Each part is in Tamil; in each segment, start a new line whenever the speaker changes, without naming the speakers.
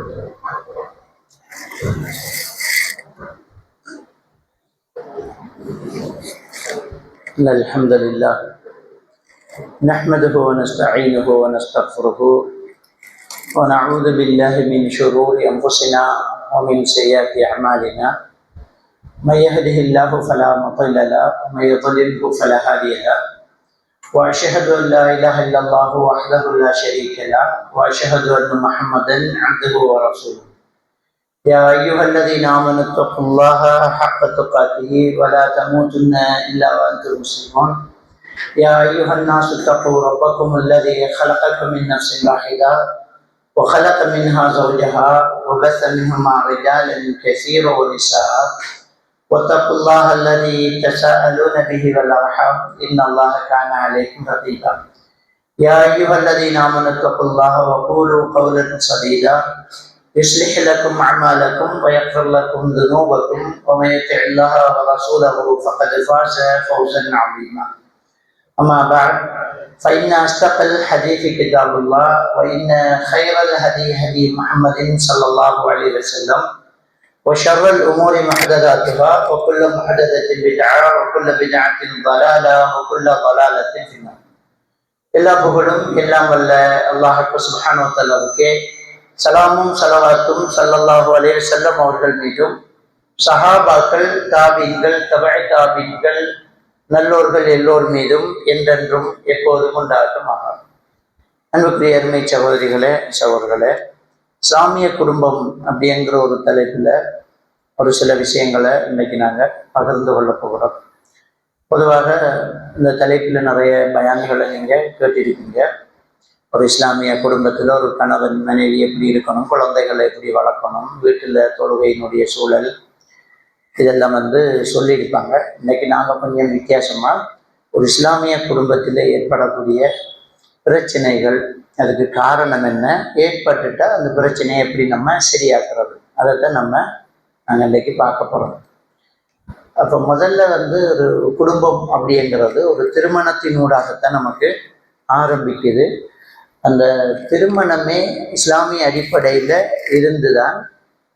إن الحمد لله نحمده ونستعينه ونستغفره ونعوذ بالله من شرور أنفسنا ومن سيئات أعمالنا من يهده الله فلا مضل له ومن يضلله فلا هادي له وأشهد أن لا إله إلا الله وحده لا شريك له وأشهد أن محمدا عبده ورسوله يا أيها الذين آمنوا اتقوا الله حق تقاته ولا تموتن إلا وأنتم مسلمون يا أيها الناس اتقوا ربكم الذي خلقكم من نفس واحدة وخلق منها زوجها وبث منهما رجالا كثيرا ونساء واتقوا الله الذي تساءلون به والأرحام إن الله كان عليكم رقيبا يا أيها الذين آمنوا اتقوا الله وقولوا قولا سديدا يصلح لكم أعمالكم ويغفر لكم ذنوبكم ومن يطع الله ورسوله فقد فاز فوزا عظيما أما بعد فإن أصدق الحديث كتاب الله وإن خير الهدي هدي محمد صلى الله عليه وسلم وشر الأمور محدثاتها وكل محدثة بدعة وكل بدعة ضلالة وكل ضلالة في النار. எல்லா புகழும் எல்லாம் வல்ல அல்லாஹ் சுப்ஹானஹு வ தஆலாவுக்கே சலாமும் சலவாத்தும் ஸல்லல்லாஹு அலைஹி வஸல்லம் அவர்கள் மீதும் சஹாபாக்கள் தாபீன்கள் தபஅ தாபீன்கள் நல்லோர்கள் எல்லோர் மீதும் என்றென்றும் எப்போதும் உண்டாகட்டுமாக. அன்புக்குரிய அருமை சகோதரிகளே சகோதரர்களே, இஸ்லாமிய குடும்பம் அப்படிங்கிற ஒரு தலைப்பில் ஒரு சில விஷயங்களை இன்னைக்கு நாங்கள் பகிர்ந்து கொள்ள போகிறோம். பொதுவாக இந்த தலைப்பில் நிறைய பயான்களை நீங்கள் கேட்டிருக்கீங்க. ஒரு இஸ்லாமிய குடும்பத்தில் ஒரு கணவன் மனைவி எப்படி இருக்கணும், குழந்தைகளை எப்படி வளர்க்கணும், வீட்டில் தொழுகையினுடைய சூழல், இதெல்லாம் சொல்லியிருப்பாங்க. இன்னைக்கு நாங்கள் கொஞ்சம் வித்தியாசமாக ஒரு இஸ்லாமிய குடும்பத்தில் ஏற்படக்கூடிய பிரச்சனைகள், அதுக்கு காரணம் என்ன, ஏற்பட்டுட்டால் அந்த பிரச்சனையை எப்படி நம்ம சரியாக்குறது, அதைத்தான் நாங்கள் இன்றைக்கி பார்க்க போகிறோம். அப்போ முதல்ல ஒரு குடும்பம் அப்படிங்கிறது ஒரு திருமணத்தினூடாகத்தான் நமக்கு ஆரம்பிக்குது. அந்த திருமணமே இஸ்லாமிய அடிப்படையில் இருந்து தான்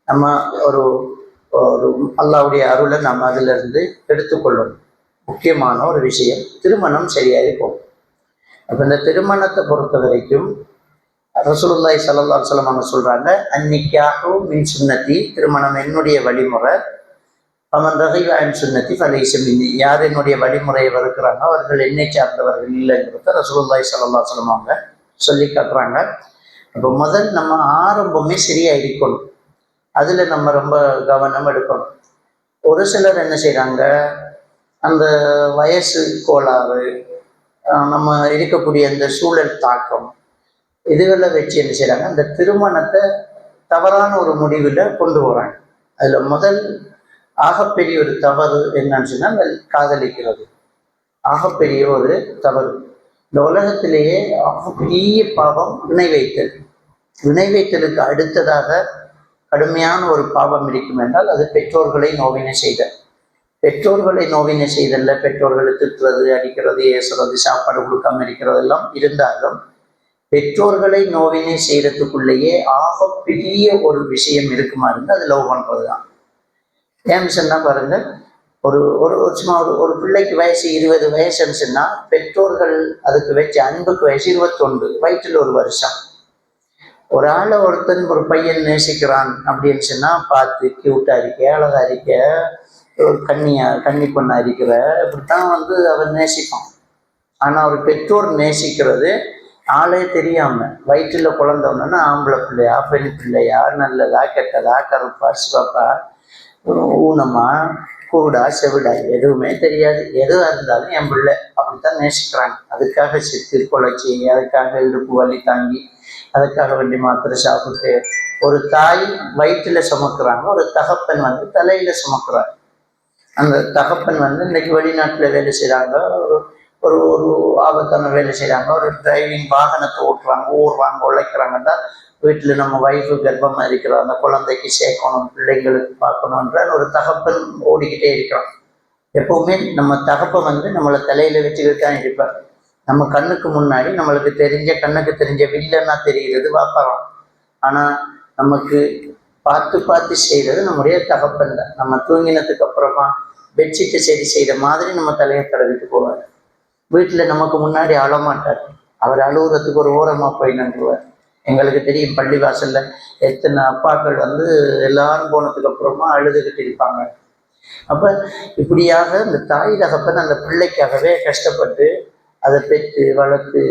நம்ம ஒரு அல்லாஹ்வுடைய அருளை நம்ம அதிலிருந்து எடுத்துக்கொள்ளணும். முக்கியமான ஒரு விஷயம், திருமணம் சரியாகி போகும். அப்போ இந்த திருமணத்தை பொறுத்த வரைக்கும் ரசூலுல்லாஹி ஸல்லல்லாஹு அலைஹி வஸல்லம் அவங்க சொல்கிறாங்க, அன்னிக்காஹு மின் சுன்னத்தி, திருமணம் என்னுடைய வழிமுறை. அவன் ரகிப அன் சுன்னத்தி ஃபலைஸ மின்னி, யார் என்னுடைய வழிமுறையை வெறுக்கிறாங்க அவர்கள் என்னை சார்ந்தவர்கள் இல்லைங்கிறத ரசூலுல்லாஹி ஸல்லல்லாஹு அலைஹி வஸல்லம் அவங்க சொல்லி காட்டுறாங்க. அப்போ முதல் நம்ம ஆரம்பமே சரியாக இருக்கணும், அதில் நம்ம ரொம்ப கவனம் எடுக்கணும். ஒரு சிலர் என்ன செய்கிறாங்க, அந்த வயசு கோளாறு, நம்ம இருக்கக்கூடிய அந்த சூழல் தாக்கம், இதுகளை வச்சு என்ன செய்கிறாங்க, அந்த திருமணத்தை தவறான ஒரு முடிவில் கொண்டு வராங்க. அதில் முதல் ஆகப்பெரிய ஒரு தவறு என்னன்னு சொன்னால் காதலிக்கிறது. ஆகப்பெரிய ஒரு தவறு. இந்த உலகத்திலேயே ஆகப்பெரிய பாவம் வினை வைத்தல். வினை வைத்தலுக்கு அடுத்ததாக கடுமையான ஒரு பாவம் இருக்கும் என்றால் அது பெற்றோர்களை நோவினை செய்தல். பெற்றோர்களை நோவினை செய்தல்ல, பெற்றோர்களை திட்டுறது, அடிக்கிறது, ஏசுறது, சாப்பாடு கொடுக்காம இருக்கிறதெல்லாம் இருந்தாலும் பெற்றோர்களை நோவினை செய்யறதுக்குள்ளேயே ஆகப்பெரிய ஒரு விஷயம் இருக்குமா இருந்து அது லவ் பண்ணுறது தான். ஏன்னு சொன்னால் பாருங்க, ஒரு ஒரு சும்மா ஒரு பிள்ளைக்கு வயசு 20 வயசுன்னு சொன்னால் பெற்றோர்கள் அதுக்கு வச்ச அன்புக்கு வயசு 21, வயிற்றில் ஒரு வருஷம். ஒரு ஆளை ஒருத்தன் ஒரு பையன் நேசிக்கிறான் அப்படின்னு சொன்னால் பார்த்து கியூட்டாக இருக்க, அழகாக இருக்க, ஒரு கன்னி பொண்ணாக இருக்கிற, இப்படித்தான் அவன் நேசிப்பான். ஆனால் ஒரு பெற்றோர் நேசிக்கிறது ஆளே தெரியாமல் வயிற்றில் குழந்தவனா ஆம்பளை பிள்ளையா பெண் பிள்ளையா, நல்லதா கெட்டதா, கருப்பா சிவப்பா, ஊனமா கூடா செவிடா எதுவுமே தெரியாது. எதுவாக இருந்தாலும் என் பிள்ளை அப்படித்தான் நேசிக்கிறாங்க. அதுக்காக செத்து கொலைச்சி, அதுக்காக இடுப்பு வலி தாங்கி, அதுக்காக வேண்டி மாத்திரை சாப்பிட்டு ஒரு தாய் வயிற்றில் சுமக்கிறாங்க, ஒரு தகப்பன் தலையில் சுமக்கிறாங்க. அந்த தகப்பன் இன்னைக்கு வெளிநாட்டில் வேலை செய்கிறாங்க, ஒரு ஒரு ஆபத்தான வேலை செய்கிறாங்க, ஒரு டிரைவிங் வாகனத்தை ஓட்டுறாங்க, ஊறுறாங்க, உழைக்கிறாங்கன்னா வீட்டில் நம்ம வைஃபு கர்ப்பமாக இருக்கிற அந்த குழந்தைக்கு சேர்க்கணும், பிள்ளைங்களுக்கு பார்க்கணுன்ற ஒரு தகப்பன் ஓடிக்கிட்டே இருக்கிறோம். எப்போவுமே நம்ம தகப்பன் நம்மளை தலையில் வச்சுக்கிட்டு தான் இருப்பார். நம்ம கண்ணுக்கு முன்னாடி நம்மளுக்கு தெரிஞ்ச கண்ணுக்கு தெரிஞ்ச வில்லன்னா தெரிகிறது பார்க்குறோம். ஆனால் நமக்கு பார்த்து பார்த்து செய்கிறது நம்முடைய தகப்பன் தான். நம்ம தூங்கினதுக்கு அப்புறமா பெட்ஷீட்டை சரி செய்கிற மாதிரி நம்ம தலையை தடவிட்டு போவார். வீட்டில் நமக்கு முன்னாடி அழமாட்டார். அவர் அழுகுறதுக்கு ஒரு ஓரமாக போய் நின்றுவார். எங்களுக்கு தெரியும் பள்ளிவாசல்ல எத்தனை அப்பாக்கள் எல்லாரும் போனதுக்கு அப்புறமா அழுதுகிட்டு இருப்பாங்க. அப்போ இப்படியாக இந்த தாய் தகப்பன் அந்த பிள்ளைக்காகவே கஷ்டப்பட்டு அதை பெற்று வளர்த்து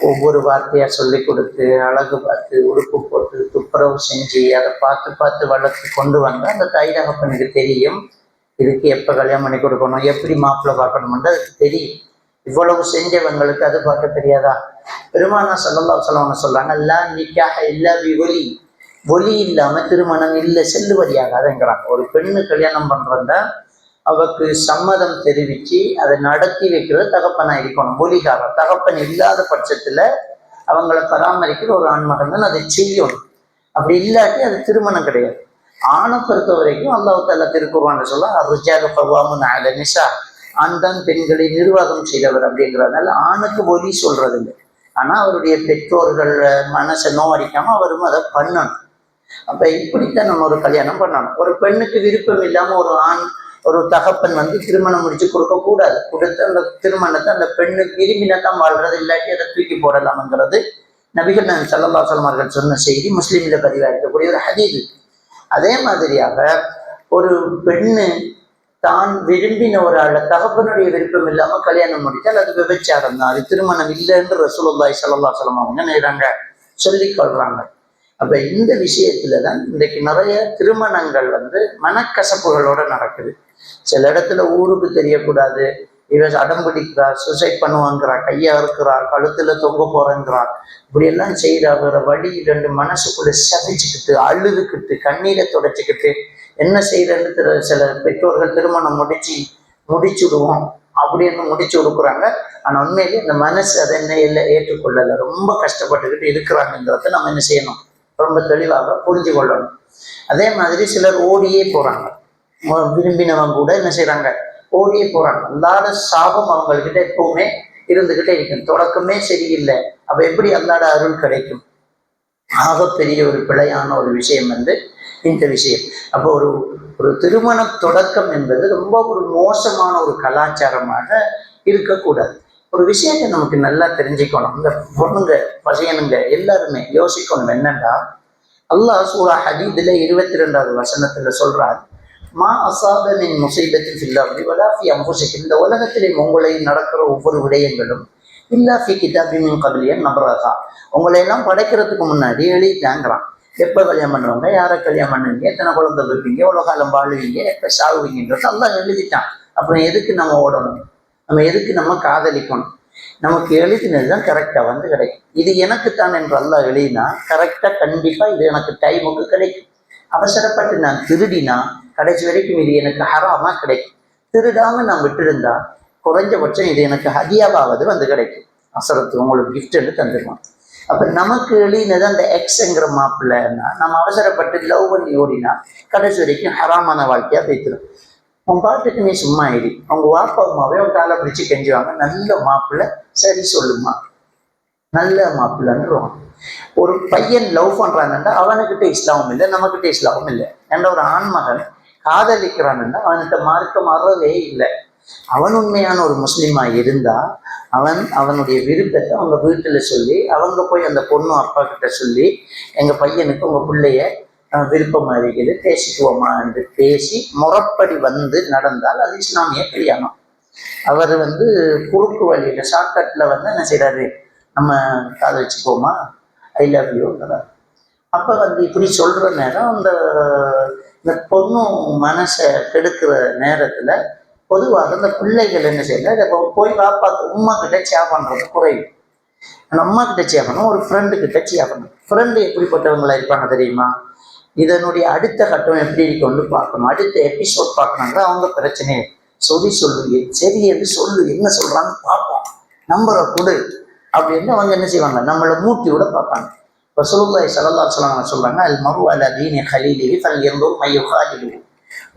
ஒவ்வொரு வார்த்தையாக சொல்லி கொடுத்து அழகு பார்த்து உடுப்பு போட்டு துப்புரவு செஞ்சு அதை பார்த்து பார்த்து வளர்த்து கொண்டு வந்தால் அந்த தாய் தகப்பனுக்கு தெரியும் இதுக்கு எப்போ கல்யாணம் பண்ணி கொடுக்கணும், எப்படி மாப்பிள்ளை பார்க்கணும்னு அதுக்கு தெரியும். இவ்வளவு செஞ்சவங்களுக்கு அது பார்க்க தெரியாதா? பெருமானா ஸல்லல்லாஹு அலைஹி வஸல்லம் சொல்றாங்க, லா நிக்காஹ இல்லா பி வலி, ஒலி இல்லாம திருமணம் இல்லை, செல்லுபடியாகாதுங்கிறாங்க. ஒரு பெண்ணு கல்யாணம் பண்றதா அவருக்கு சம்மதம் தெரிவித்து அதை நடத்தி வைக்கிறது தகப்பனா இருக்கணும். ஒலிகாரம் தகப்பன் இல்லாத பட்சத்துல அவங்கள பராமரிக்கிற ஒரு ஆண்மகன் தான் அதை செய்யணும். அப்படி இல்லாட்டி அது திருமணம் கிடையாது. ஆணை பொறுத்த வரைக்கும் அல்லாஹ் தஆலா திருக்குர்ஆன்ல சொல்ல அர்ரிஜாலு கவ்வாமுன் அலா நிஸா, ஆண் தான் பெண்களை நிர்வாகம் செய்தவர் அப்படிங்கிறதுனால ஆணுக்கு ஒலி சொல்றது இல்லை. ஆனா அவருடைய பெற்றோர்கள் மனசை நோவடிக்காம அவரும் அதை பண்ணணும். அப்ப இப்படித்தான் நம்ம ஒரு கல்யாணம் பண்ணணும். ஒரு பெண்ணுக்கு விருப்பம் இல்லாம ஒரு தகப்பன் திருமணம் முடிச்சு கொடுக்க கூடாது. கொடுத்து அந்த திருமணத்தை அந்த பெண்ணு விரும்பினத்தான் வாழ்றது, இல்லாட்டி அதை தூக்கி போடலாம்ங்கிறது நபிகள் நாயகம் ஸல்லல்லாஹு அலைஹி வஸல்லம் அவர்கள் சொன்ன செய்தி முஸ்லீமில் பதிவாக இருக்கக்கூடிய ஒரு ஹதீஸ். அதே மாதிரியாக ஒரு பெண்ணு தான் விரும்பின ஒரு ஆளை தகப்பனுடைய விருப்பம் இல்லாம கல்யாணம் முடித்தால் அது விபச்சாரம் தான், அது திருமணம் இல்லைன்னு ரசூலுல்லாஹி ஸல்லல்லாஹு அலைஹி வஸல்லம் அவங்க நேராங்க சொல்லிக் கொள்றாங்க. அப்ப இந்த விஷயத்துலதான் இன்றைக்கு நிறைய திருமணங்கள் மனக்கசப்புகளோட நடக்குது. சில இடத்துல ஊருக்கு தெரியக்கூடாது, இவ அடம் பிடிக்கிறா, சூசைட் பண்ணுவாங்கிறா, கையா இருக்கிறா, கழுத்துல தொங்க போறேங்கிறா, இப்படி எல்லாம் செய்யறா. வேற வழி ரெண்டு மனசுக்குள்ள சபிச்சுக்கிட்டு அழுதுகிட்டு கண்ணீரை தொடச்சிக்கிட்டு என்ன செய்யறன்னு சில பெற்றோர்கள் திருமணம் முடிச்சுடுவோம் அப்படின்னு முடிச்சு கொடுக்குறாங்க. ஆனா உண்மையிலே இந்த மனசு அதை என்ன ஏற்றுக்கொள்ளலை, ரொம்ப கஷ்டப்பட்டுக்கிட்டு இருக்கிறாங்கிறத நம்ம என்ன செய்யணும், ரொம்ப தெளிவாக புரிஞ்சு கொள்ளணும். அதே மாதிரி சிலர் ஓடியே போறாங்க. விரும்பினவங்க கூட என்ன செய்யறாங்க, ஓடியே போறாங்க. அல்லாத சாபம் அவங்கக்கிட்ட எப்பவுமே இருந்துகிட்டே இருக்கும். தொடக்கமே சரியில்லை, அப்ப எப்படி அல்லாத அருள் கிடைக்கும்? ஆகப்பெரிய ஒரு பிழையான ஒரு விஷயம் இந்த விஷயம். அப்போ ஒரு திருமண தொடக்கம் என்பது ரொம்ப ஒரு மோசமான ஒரு கலாச்சாரமாக இருக்கக்கூடாது. ஒரு விஷயத்தை நமக்கு நல்லா தெரிஞ்சுக்கணும். இந்த பொண்ணுங்க பசையனுங்க எல்லாருமே யோசிக்கணும். என்னன்னா, அல்லாஹ் சூரா ஹதீதுல 22வது வசனத்துல சொல்றார், மா அஸாப மின் முஸீபத்தின் ஃபில் அர்தி வலா ஃபீ அன்ஃபுஸிக்கும், இந்த உலகத்திலே உங்களையும் நடக்கிற ஒவ்வொரு விடயங்களும் இல்லா ஃபீ கிதாபின் மின் கப்லி அன் நப்ரஹா, உங்களை எல்லாம் படைக்கிறதுக்கு முன்னாடி எழுதிட்டாங்கிறான். எப்போ கல்யாணம் பண்ணுவாங்க, யாரை கல்யாணம் பண்ணுவீங்க, எத்தனை குழந்தை வைப்பீங்க, எவ்வளோ காலம் வாழுவீங்க, எப்போ சாகுவீங்கன்றது அல்லாஹ் எழுதிட்டான். அப்புறம் எதுக்கு நம்ம ஓடணும், நம்ம எதுக்கு நம்ம காதலிக்கணும்? நமக்கு எழுதினதுதான் கரெக்டா கிடைக்கும். இது எனக்குத்தான் என்று அல்லாஹ் எழுதினா கரெக்டா கண்டிப்பா இது எனக்கு டைமுக்கு கிடைக்கும். அவசரப்பட்டு நான் திருடினா கடைசி வரைக்கும் இது எனக்கு ஹராமா கிடைக்கும். திருடாம நான் விட்டுருந்தா குறைஞ்சபட்சம் இது எனக்கு ஹதியாவாவது கிடைக்கும். அசரத்து உங்களுக்கு கிஃப்ட்னு தந்துடுவான். அப்ப நமக்கு எழுதினது அந்த எக்ஸ்ங்கிற மாப்பிள்ளைன்னா நம்ம அவசரப்பட்டு லவ் பண்ணி ஓடினா கடைசி வரைக்கும் ஹராமான வாழ்க்கையா பேத்துடும். உன் பாட்டுக்கு நீ சும்மா ஆயிடி, அவங்க வாப்பா அம்மாவே உன் காலை பிடிச்சி கெஞ்சுவாங்க, நல்ல மாப்பிள்ளை சரி சொல்லுமா, நல்ல மாப்பிள்ளைன்றான். ஒரு பையன் லவ் பண்றான்னா அவனுக்கிட்ட இஸ்லாமும் இல்லை, நம்மக்கிட்ட இஸ்லாமும் இல்லை. என்ற ஒரு ஆண்மகன் காதலிக்கிறான்னா அவன்கிட்ட மார்க்கம் அறவே இல்லை. அவன் உண்மையான ஒரு முஸ்லீமா இருந்தா அவனுடைய விருப்பத்தை அவங்க வீட்டுல சொல்லி, அவங்க போய் அந்த பொண்ணு அப்பா கிட்ட சொல்லி, எங்க பையனுக்கு உங்க பிள்ளைய விருப்பம் அறிகிறது பேசிக்குவோமா என்று பேசி முறைப்படி நடந்தால் அது இஸ்லாமிய கல்யாணம். அவர் குறுக்கு வழியில ஷார்ட்கட்ல என்ன செய்யறாரு, நம்ம காதலிச்சுப்போமா, ஐ லவ் யூங்கிறார். அப்ப இப்படி சொல்ற நேரம் இந்த பொண்ணு மனசை கெடுக்கிற நேரத்துல பொதுவாக இந்த பிள்ளைகள் என்ன செய்யல, போய் பாப்பா உமா கிட்ட சேவ் பண்றது குறைவு. அந்த அம்மா கிட்ட சேவ் பண்ணணும், ஒரு ஃப்ரெண்டு கிட்ட சேவ் பண்ணணும். ஃப்ரெண்டு எப்படிப்பட்டவங்களா இருப்பாங்க தெரியுமா? இதனுடைய அடுத்த கட்டம் எப்படி இருக்குன்னு பார்க்கணும், அடுத்த எபிசோட் பார்க்கணுங்கிற அவங்க பிரச்சனையே. சொல்லு சரி என்று சொல்லு, என்ன சொல்றான்னு பார்ப்போம், நம்பரை கொடு அப்படின்னு அவங்க என்ன செய்வாங்க, நம்மளை மூட்டி விட பார்ப்பாங்க. ரசூலுல்லாஹி ஸல்லல்லாஹு அலைஹி வஸல்லம் சொல்றாங்க, அல் மர்உ அலா தீனி கலீலிஹி ஃபல்யன்துர் மை யுகாலிலுஹு.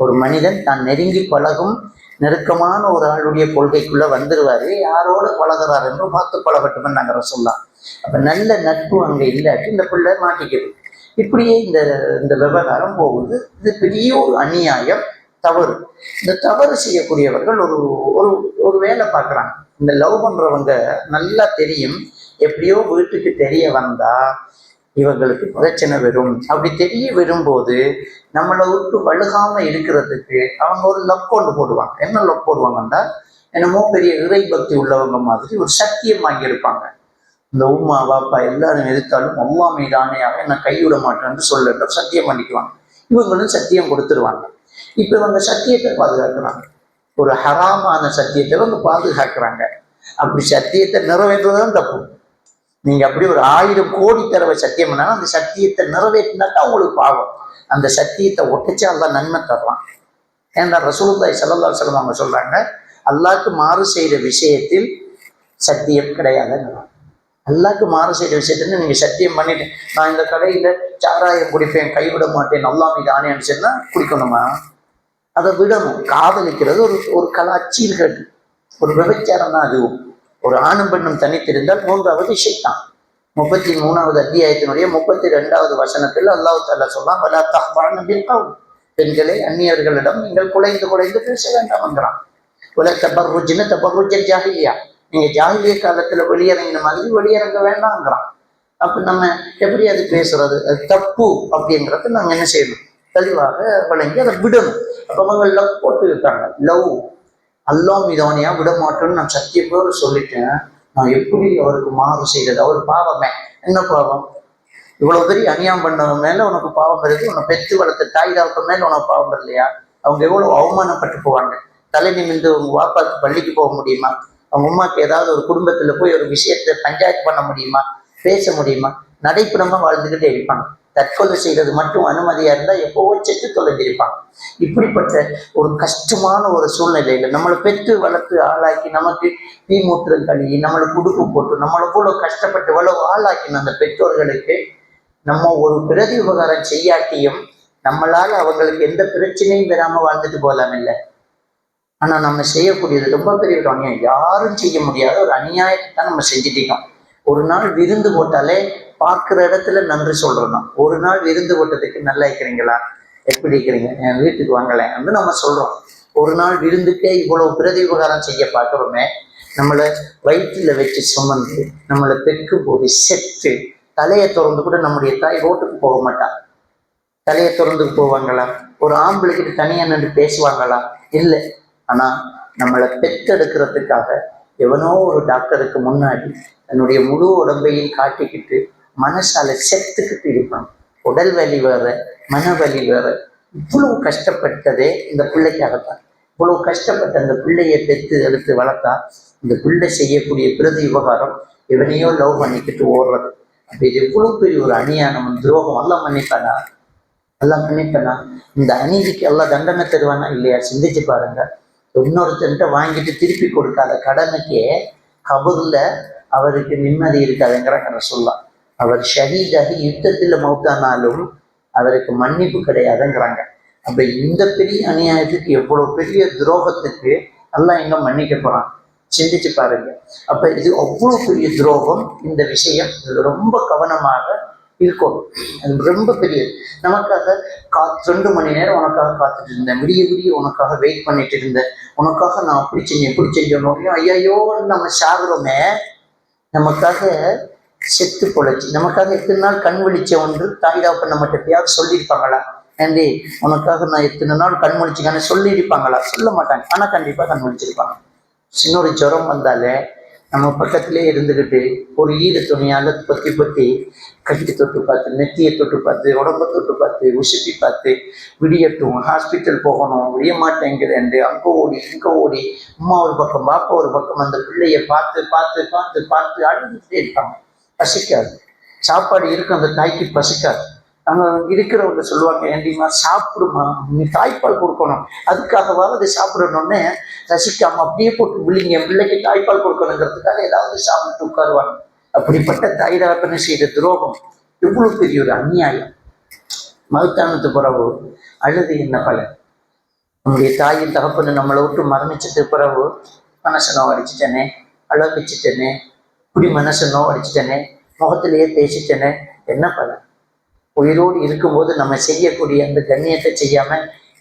ஒரு மனிதன் தான் நெருங்கி பழகும் நெருக்கமான ஒரு ஆளுடைய கொள்கைக்குள்ள வந்துருவாரு, யாரோட பழகிறார் என்று பார்த்து பழகட்டும்னு நாங்கள் சொல்லலாம். அப்ப நல்ல நட்பு அங்க இல்லாட்டி இந்த பிள்ளை மாட்டிக்குது. இப்படியே இந்த இந்த விவகாரம் போகுது. இது பெரிய ஒரு அநியாயம், தவறு. இந்த தவறு செய்யக்கூடியவர்கள் ஒரு ஒரு ஒரு வேலை பார்க்குறாங்க. இந்த லவ் பண்றவங்க நல்லா தெரியும், எப்படியோ வீட்டுக்கு தெரிய வந்தா இவங்களுக்கு பிரச்சனை வரும். அப்படி தெரிய வரும்போது நம்மளை விட்டு வழுகாம இருக்கிறதுக்கு அவங்க ஒரு லவ் கொண்டு போடுவாங்க. என்ன லவ் போடுவாங்கன்னா, என்னமோ பெரிய இறை பக்தி உள்ளவங்க மாதிரி ஒரு சத்தியம் வாங்கியிருப்பாங்க. இந்த உம்மா பாப்பா எல்லாரும் எதிர்த்தாலும் அம்மா மீதானையாக என்ன கைவிட மாட்டேன்னு சொல்ல சத்தியம் பண்ணிக்குவாங்க. இவங்களும் சத்தியம் கொடுத்துருவாங்க. இப்ப இவங்க சத்தியத்தை பாதுகாக்கிறாங்க. ஒரு ஹராமான சத்தியத்தை இவங்க பாதுகாக்கிறாங்க. அப்படி சத்தியத்தை நிறைவேற்றுறதும் தப்பு. நீங்க அப்படி ஒரு 1000 கோடி தடவை சத்தியம் பண்ணாலும் அந்த சத்தியத்தை நிறைவேற்றினாக்கா உங்களுக்கு பாவம். அந்த சத்தியத்தை ஒட்டிச்சு அல்லாஹ் நன்மை தரலாம். ஏன்னா ரசூலுல்லாஹி ஸல்லல்லாஹு அலைஹி வஸல்லம் அவங்க சொல்றாங்க, அல்லாஹ்க்கு மாறு செய்த விஷயத்தில் சத்தியம் கிடையாதுன்னு. அல்லாஹ்க்கு மாறு செய்த விஷயத்துல நீங்க சத்தியம் பண்ணிட்டு, நான் இந்த கடையில சாராயம் குடிப்பேன், கைவிட மாட்டேன், அல்லாஹ் மீது ஆணைன்னு சொன்னா குடிக்கணுமா? அதை விடணும். காதலிக்கிறது ஒரு ஒரு கலாச்சீர்கட்டு, ஒரு விபச்சாரம் தான் அதுவும். ஒரு ஆணும் பெண்ணும் தனித்திருந்தால் 3வது ஷைத்தான். 33வது அத்தியாயத்தினுடைய 32வது வசனத்தில் அல்லாஹ் தஆலா சொல்றான், வலா தஹ்பான பில் கௌல், பெண்களை அந்நியர்களிடம் நீங்கள் குலைந்து குலைந்து பேச வேண்டாம் என்கிறான். வலா தபர்ருஜ்ன தபர்ருஜல் ஜாஹிலியா, நீங்க ஜாஹிலிய காலத்துல வெளியிறங்கின மாதிரி வெளியிறங்க வேண்டாம்ங்கிறான். அப்ப நம்ம எப்படி அது பேசுறது, அது தப்பு அப்படிங்கிறது நம்ம என்ன செய்யணும், தெளிவாக வழங்கி அதை விடணும். அப்ப அவங்க லவ் போட்டு இருக்காங்க. லவ் அல்லாஹ் மீதானியா விட மாட்டோன்னு நான் சத்தியத்தோடு சொல்லிட்டேன், நான் எப்படி அவருக்கு மாறு செய்யறது? அவர் பாவமே. என்ன பாவம்? இவ்வளவு பெரிய அநியாயம் பண்ணவன் மேல உனக்கு பாவம் வருது. உன்னை பெற்று வளர்த்த தாய் தாப்ப மேல உனக்கு பாவம் வரலையா? அவங்க எவ்வளவு அவமானப்பட்டு போவாங்க. தலை நிமிந்து உங்க வாப்பாக்கு பள்ளிக்கு போக முடியுமா? அவங்க உமாக்கு ஏதாவது ஒரு குடும்பத்துல போய் ஒரு விஷயத்த பஞ்சாயத்து பண்ண முடியுமா? பேச முடியுமா? நடைப்புறமா வாழ்ந்துகிட்டே இருப்பாங்க. தற்கொலை செய்யறது மட்டும் அனுமதியா இருந்தா எப்போவோ செத்து தொலைஞ்சிருப்பாங்க. இப்படிப்பட்ட ஒரு கஷ்டமான ஒரு சூழ்நிலையில நம்மளை பெற்று வளர்த்து ஆளாக்கி நமக்கு தீமூத்திரம் கழுவி நம்மளை குடுப்பு போட்டு நம்மளை இவ்வளவு கஷ்டப்பட்டு இவ்வளவு ஆளாக்கின அந்த பெற்றோர்களுக்கு நம்ம ஒரு பிரதி உபகாரம் செய்யாட்டியும் நம்மளால அவங்களுக்கு எந்த பிரச்சனையும் வராம வாழ்ந்துட்டு போகலாம் இல்லை. ஆனா நம்ம செய்யக்கூடியது ரொம்ப பெரிய ஒரு அநியாயம். யாரும் செய்ய முடியாத ஒரு அநியாயத்தை தான் நம்ம செஞ்சுட்டோம். ஒரு நாள் விருந்து போட்டாலே பார்க்குற இடத்துல நன்றி சொல்றோம். ஒரு நாள் விருந்து போட்டதுக்கு நல்லா இருக்கிறீங்களா, எப்படி இருக்கிறீங்க, என் வீட்டுக்கு வாங்கலேன் வந்து நம்ம சொல்றோம். ஒரு நாள் விருந்துக்கே இவ்வளவு பிரதி உபகாரம் செய்ய பார்க்குறோமே. நம்மளை வயிற்றுல வச்சு சுமந்து நம்மளை பெக்கும் போது செத்து தலையை திறந்து கூட நம்முடைய தாய் ரோட்டுக்கு போக மாட்டான். தலையை திறந்துக்கு போவாங்களா? ஒரு ஆம்பளைக்கிட்ட தனியா நின்று பேசுவாங்களா? இல்லை. ஆனா நம்மளை பெற்றெடுக்கிறதுக்காக எவனோ ஒரு டாக்டருக்கு முன்னாடி தன்னுடைய முழு உடம்பையும் காட்டிக்கிட்டு மனசால செத்துக்கிட்டு இருப்பான். உடல் வலி வேற, மன வலி வேற. இவ்வளவு கஷ்டப்பட்டதே இந்த பிள்ளைக்காகத்தான். இவ்வளவு கஷ்டப்பட்ட அந்த பிள்ளையை பெற்று எடுத்து வளர்த்தா இந்த பிள்ளை செய்யக்கூடிய பிரதி உபகாரம் எவனையோ லவ் பண்ணிக்கிட்டு ஓடுறது. அப்ப இது எவ்வளவு பெரிய ஒரு அநியாயம், துரோகம். எல்லாம் மன்னிப்பானா? எல்லாம் மன்னிப்பானா? இந்த அநீதிக்கு எல்லாம் தண்டனை தருவானா இல்லையா? சிந்திச்சு பாருங்க. இன்னொருத்தன்ட்ட வாங்கிட்டு திருப்பி கொடுக்காத கடனுக்கே கபூர்ல அவருக்கு நிம்மதி இருக்காதுங்கிற சொல்லலாம். அவர் ஷஹீதாகி யுத்தத்துல மௌத்தானாலும் அவருக்கு மன்னிப்பு கிடையாதுங்கிறாங்க. அப்ப இந்த பெரிய அநியாயத்துக்கு, எவ்வளவு பெரிய துரோகத்துக்கு எல்லாம் எங்க மன்னிக்க போறான்? சிந்திச்சு பாருங்க. அப்ப இது அவ்வளவு பெரிய துரோகம். இந்த விஷயம் ரொம்ப கவனமாக இருக்கும். அது ரொம்ப பெரியது. நமக்காக 2 மணி நேரம் உனக்காக காத்துட்டு இருந்தேன், விடிய விடிய உனக்காக வெயிட் பண்ணிட்டு இருந்தேன், உனக்காக நான் அப்படி செஞ்சேன் இப்படி செஞ்சோம். ஐயோ நம்ம சாகுறோமே. நமக்காக செத்து பொழைச்சி நமக்காக எத்தனை நாள் கண் விழிச்ச ஒன்று தாய் தாப்பன் நம்ம எப்பயாவது சொல்லியிருப்பாங்களா? ஏண்டி உனக்காக நான் எத்தனை நாள் கண் விழிச்சுக்கான சொல்லியிருப்பாங்களா? சொல்ல மாட்டாங்க. ஆனா கண்டிப்பா கண் விழிச்சிருப்பாங்க. சின்ன ஒரு ஜுரம் வந்தாலே நம்ம பக்கத்திலே இருந்துக்கிட்டு ஒரு ஈர துணியால பொத்தி பொத்தி கட்டி தொட்டு பார்த்து, நெத்தியை தொட்டு பார்த்து, உடம்ப தொட்டு பார்த்து, உசுப்பி பார்த்து, விடியட்டும் ஹாஸ்பிட்டல் போகணும் விடிய மாட்டேங்கிறேன் அங்கே ஓடி இங்கே ஓடி, அம்மா ஒரு பக்கம் பாப்பா ஒரு பக்கம் அந்த பிள்ளைய பார்த்து பார்த்து பார்த்து பார்த்து அழுதுகிட்டே இருப்பாங்க. பசிக்காது. சாப்பாடு இருக்கும், அந்த தாய்க்கு பசிக்காது. அங்கே இருக்கிறவங்க சொல்லுவாங்க, ஏண்டிமா சாப்பிடுமா, நீ தாய்ப்பால் கொடுக்கணும், அதுக்காகவாவது சாப்பிடணும்னு ரசிக்காம அப்படியே போட்டு விழிங்க, பிள்ளைக்கு தாய்ப்பால் கொடுக்கணுங்கிறதுக்காக ஏதாவது சாப்பிட்டு உட்காருவாங்க. அப்படிப்பட்ட தாய் தகப்பனை செய்த துரோகம் இவ்வளவு பெரிய ஒரு அநியாயம். மகத்தானத்து பிறகு அழுது என்ன பலன்? நம்முடைய தாயின் தகப்பன்னு நம்மளை விட்டு மரணிச்சது பிறகு மனசை நோவடிச்சிட்டேனே, அழகிச்சிட்டேனே, இப்படி மனசை நோவடிச்சிட்டேனே, முகத்திலேயே பேசிட்டேனே, என்ன பலன்? உயிரோடு இருக்கும்போது நம்ம செய்யக்கூடிய அந்த கண்ணியத்தை செய்யாம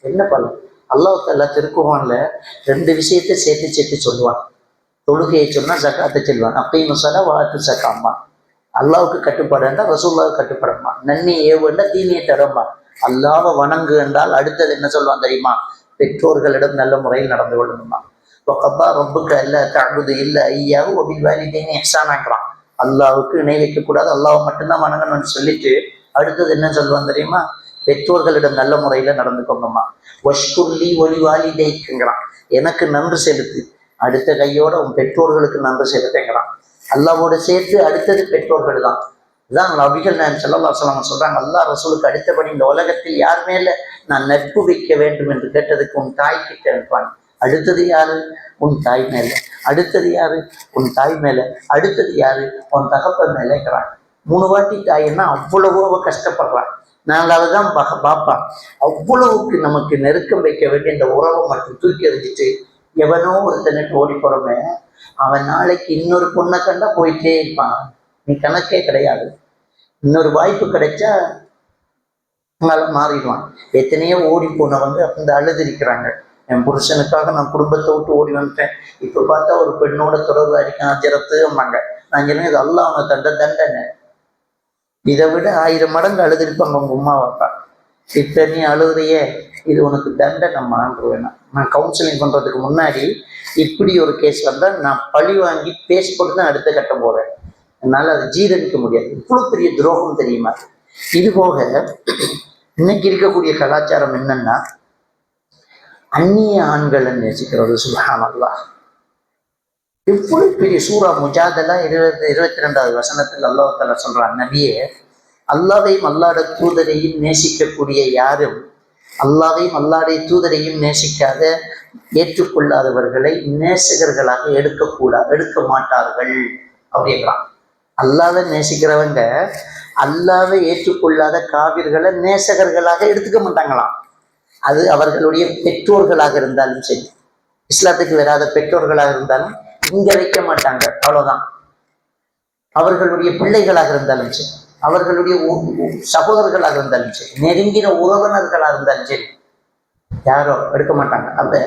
என்ன பலன்? அல்லாஹ் தஆலா திருக்குர்ஆன்ல 2 விஷயத்தை சேர்த்து சேர்த்து சொல்லுவான். தொழுகையை சொன்னா ஜகாத்தை சொல்லுவான். அப்பயும் சொன்னா வாத்து சக்காமா. அல்லாவுக்கு கட்டுப்பாடுண்டா ரசூலுல்லாஹ்வுக்கு கட்டுப்படமா. நன்மை ஏவுண்டா தீமையை தரமா. அல்லாஹ்வை வணங்கு என்றால் அடுத்தது என்ன சொல்லுவான் தெரியுமா? பெற்றோர்களிடம் நல்ல முறையில் நடந்து கொள்ளணுமா. வகதா ரப்புக அல்லா தஅபுது இல்லா இய்யாஹு வபில்வாலிதைனி இஹ்சானாங்கிறான். அல்லாஹ்வுக்கு இணை வைக்கக்கூடாது, அல்லாஹ்வை மட்டும்தான் வணங்கணும்னு சொல்லிட்டு அடுத்தது என்ன சொல்லுவான் தெரியுமா? பெற்றோர்களிடம் நல்ல முறையில நடந்துக்கணுமா. வஷ்குர்லி வலிவாலிதைக்குங்கிறான். எனக்கு நன்றி செலுத்து. அடுத்த கையோட உன் பெற்றோர்களுக்கு நன்றி செலுத்துங்கிறான். அல்லாவோட சேர்த்து அடுத்தது பெற்றோர்கள் தான். இதான் நபிகள் நாயகம் ஸல்லல்லாஹு அலைஹி வஸல்லம் சொல்றாங்க, அல்லாஹ் ரசூலுக்கு அடுத்தபடி இந்த உலகத்தில் யார் மேல நான் நட்பு வைக்க வேண்டும் என்று கேட்டதுக்கு உன் தாய் கிட்ட இருப்பான். அடுத்தது யாரு? உன் தாய் மேல. அடுத்தது யாரு? உன் தாய் மேல. அடுத்தது யாரு? உன் தகப்பன் மேலேங்கிறான். 3 வாட்டி தாய்ன்னா அவ்வளவோ அவ கஷ்டப்படுறான். 4வது தான் பாப்பான். அவ்வளவுக்கு நமக்கு நெருக்கம் வைக்க வேண்டிய இந்த உறவை மட்டும் தூக்கி எறிஞ்சிட்டு எவனோ ஒருத்தனுக்கு ஓடி போறோமே, அவன் நாளைக்கு இன்னொரு பொண்ணை கண்டா போயிட்டே இருப்பான். நீ கணக்கே கிடையாது. இன்னொரு வாய்ப்பு கிடைச்சா மாறிடுவான். எத்தனையோ ஓடி போனவங்க அந்த அழுதிருக்கிறாங்க. என் புருஷனுக்காக நான் குடும்பத்தை விட்டு ஓடி வந்துட்டேன், இப்ப பார்த்தா ஒரு பெண்ணோட தொடர்பு அடிக்கான் அஜரத்துமாங்க. நான் சொன்னேன், இது அல்லாஹ் அவனை தந்த தண்டனை. இதை விட 1000 மடங்கு அழுதிருப்பாங்க உங்க உமா அப்பா. இப்ப நீ அழுகுறையே, இது உனக்கு தண்டனைமான்றுவேன். நான் கவுன்சிலிங் பண்றதுக்கு முன்னாடி இப்படி ஒரு கேஸ் வந்தால் நான் பழி வாங்கி பேசி போட்டு தான் அடுத்த கட்டம் போறேன். என்னால் அதை ஜீரணிக்க முடியாது. இவ்வளவு பெரிய துரோகம் தெரியுமா? இது போக இன்னைக்கு இருக்கக்கூடிய கலாச்சாரம் என்னன்னா, அந்நிய ஆண்களை நேசிக்கிறது. சுப்ஹானல்லாஹ். எவ்வளவு பெரிய சூரா முஜாதலா 22வது வசனத்தில் அல்லாஹ் தஆலா சொல்றான், நபியே, அல்லாஹ்வையும் அல்லாஹ்வுடைய தூதரையும் நேசிக்கக்கூடிய யாரும் அல்லாஹ்வையும் அல்லாஹ்வுடைய தூதரையும் நேசிக்காத ஏற்றுக்கொள்ளாதவர்களை நேசகர்களாக எடுக்க மாட்டார்கள் அப்படிங்கிறான். அல்லாஹ்வை நேசிக்கிறவங்க அல்லாஹ்வை ஏற்றுக்கொள்ளாத காவிர்களை நேசகர்களாக எடுத்துக்க மாட்டாங்களாம். அது அவர்களுடைய பெற்றோர்களாக இருந்தாலும் சரி, இஸ்லாத்துக்கு வராத பெற்றோர்களாக இருந்தாலும் இங்க வைக்க மாட்டாங்க, அவ்வளவுதான். அவர்களுடைய பிள்ளைகளாக இருந்தாலும் சரி, அவர்களுடைய சகோதரர்களாக இருந்தாலும் சரி, நெருங்கின உறவினர்களாக இருந்தாலும் சரி, யாரோ எடுக்க மாட்டாங்க. அப்ப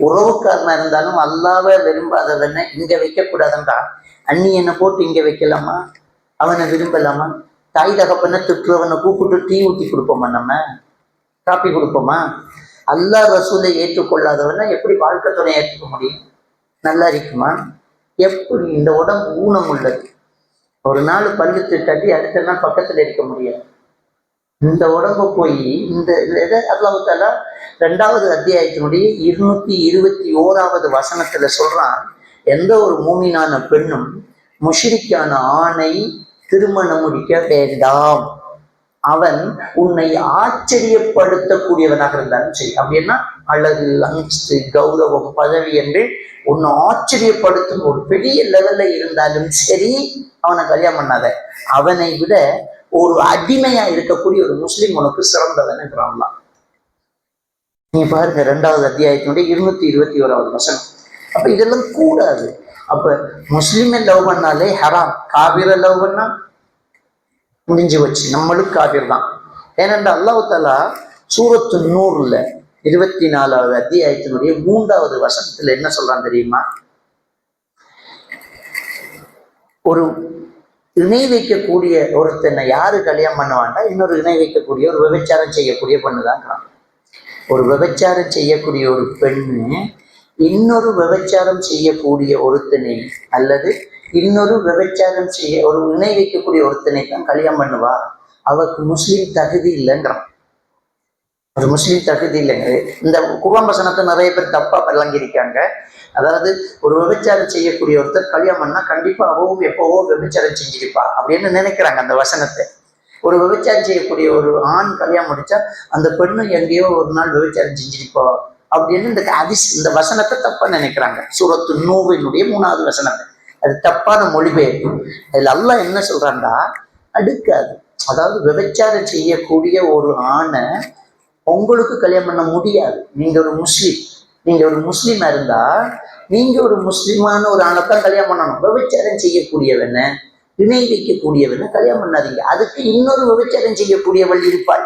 உறவுக்காரனா இருந்தாலும் அல்லாஹ்வை விரும்பாதவனை இங்க வைக்க கூடாதுன்றா. அந்நியனை போட்டு இங்க வைக்கலாமா? அவனை விரும்பலாமா? தாய் தகப்பனை திட்டுறவனை கூப்பிட்டு டீ ஊற்றி கொடுப்போமா? நம்ம காப்பி கொடுப்போமா? அல்லாஹ் ரசூலை ஏற்றுக்கொள்ளாதவனை எப்படி வாழ்க்கை துணை ஏற்றுக்க முடியும்? நல்லா இருக்குமா? எப்படி? இந்த உடம்பு ஊனம் உள்ளது. ஒரு நாள் பல்லு தட்டி அடுத்த நாள் பக்கத்துல இருக்க முடியாது. இந்த உடம்பு போய் இந்த அல்லாஹ் தஆலா 2வது அத்தியாயத்தினுடைய 221வது வசனத்துல சொல்றான், எந்த ஒரு மூமினான பெண்ணும் முஷ்ரிக்கான ஆணை திருமணம் முடிக்க வேண்டாம். அவன் உன்னை ஆச்சரியப்படுத்தக்கூடியவனாக இருந்தாலும் சரி, அப்படின்னா அழகு, அந்தஸ்து, கௌரவம், பதவி என்று உன்னை ஆச்சரியப்படுத்தும் ஒரு பெரிய லெவல்ல இருந்தாலும் சரி, அவனை கல்யாணம் பண்ணாத. அவனை விட ஒரு அடிமையா இருக்கக்கூடிய ஒரு முஸ்லிம் உனக்கு சிறந்தவன். நீ பாருங்க 2வது அத்தியாயத்தினுடைய 221வது வசனம். அப்ப இதெல்லாம் கூடாது. அப்ப முஸ்லிமை லவ் பண்ணாலே ஹராம், காபிரை லவ் பண்ணா முடிஞ்சு வச்சு நம்மளும் காபிர் தான். ஏனென்றால் அல்லாஹ் தஆலா சூரத்து நூர்ல 24வது அத்தியாயத்தினுடைய 3வது வசனத்துல என்ன சொல்றான் தெரியுமா? ஒரு இணை வைக்கக்கூடிய ஒருத்தனை யாரு கல்யாணம் பண்ணுவான்டா? இன்னொரு இணை வைக்கக்கூடிய ஒரு விபச்சாரம் செய்யக்கூடிய பெண்ணுதான். ஒரு விபச்சாரம் செய்யக்கூடிய ஒரு பெண்ணு இன்னொரு விபச்சாரம் செய்யக்கூடிய ஒருத்தனை அல்லது இன்னொரு விபச்சாரம் செய்ய ஒரு இணை வைக்கக்கூடிய ஒருத்தனை தான் கல்யாணம் பண்ணுவா. அவருக்கு முஸ்லீம் தகுதி இல்லைங்கிறான். ஒரு முஸ்லீம் தகுதி இல்லைங்க. இந்த குர்ஆன் வசனத்தை நிறைய பேர் தப்பா விளங்கியிருக்காங்க. அதாவது ஒரு விபச்சாரம் செய்யக்கூடிய ஒருத்தர் கல்யாணம் பண்ணா கண்டிப்பா அவவும் எப்பவோ விபச்சாரம் செஞ்சிருப்பா அப்படின்னு நினைக்கிறாங்க அந்த வசனத்தை. ஒரு விபச்சாரம் செய்யக்கூடிய ஒரு ஆண் கல்யாணம் முடிச்சா அந்த பெண்ணு எங்கேயோ ஒரு நாள் விபச்சாரம் செஞ்சிருப்பா அப்படின்னு இந்த வசனத்தை தப்பா நினைக்கிறாங்க. சூரத்து நூஹினுடைய 3வது வசனத்தை. அது தப்பான மொழிபெயர்ப்பு. அதுல அல்லாஹ் என்ன சொல்றான்டா, அடுக்காது. அதாவது விபச்சாரம் செய்யக்கூடிய ஒரு ஆணை உங்களுக்கு கல்யாணம் பண்ண முடியாது. நீங்க ஒரு முஸ்லீமா இருந்தா நீங்க ஒரு முஸ்லிமான ஒரு ஆணைத்தான் கல்யாணம் பண்ணணும். விபச்சாரம் செய்யக்கூடியவன இணை வைக்கக்கூடியவனை கல்யாணம் பண்ணாதீங்க. அதுக்கு இன்னொரு விபச்சாரம் செய்யக்கூடியவள் இருப்பாள்,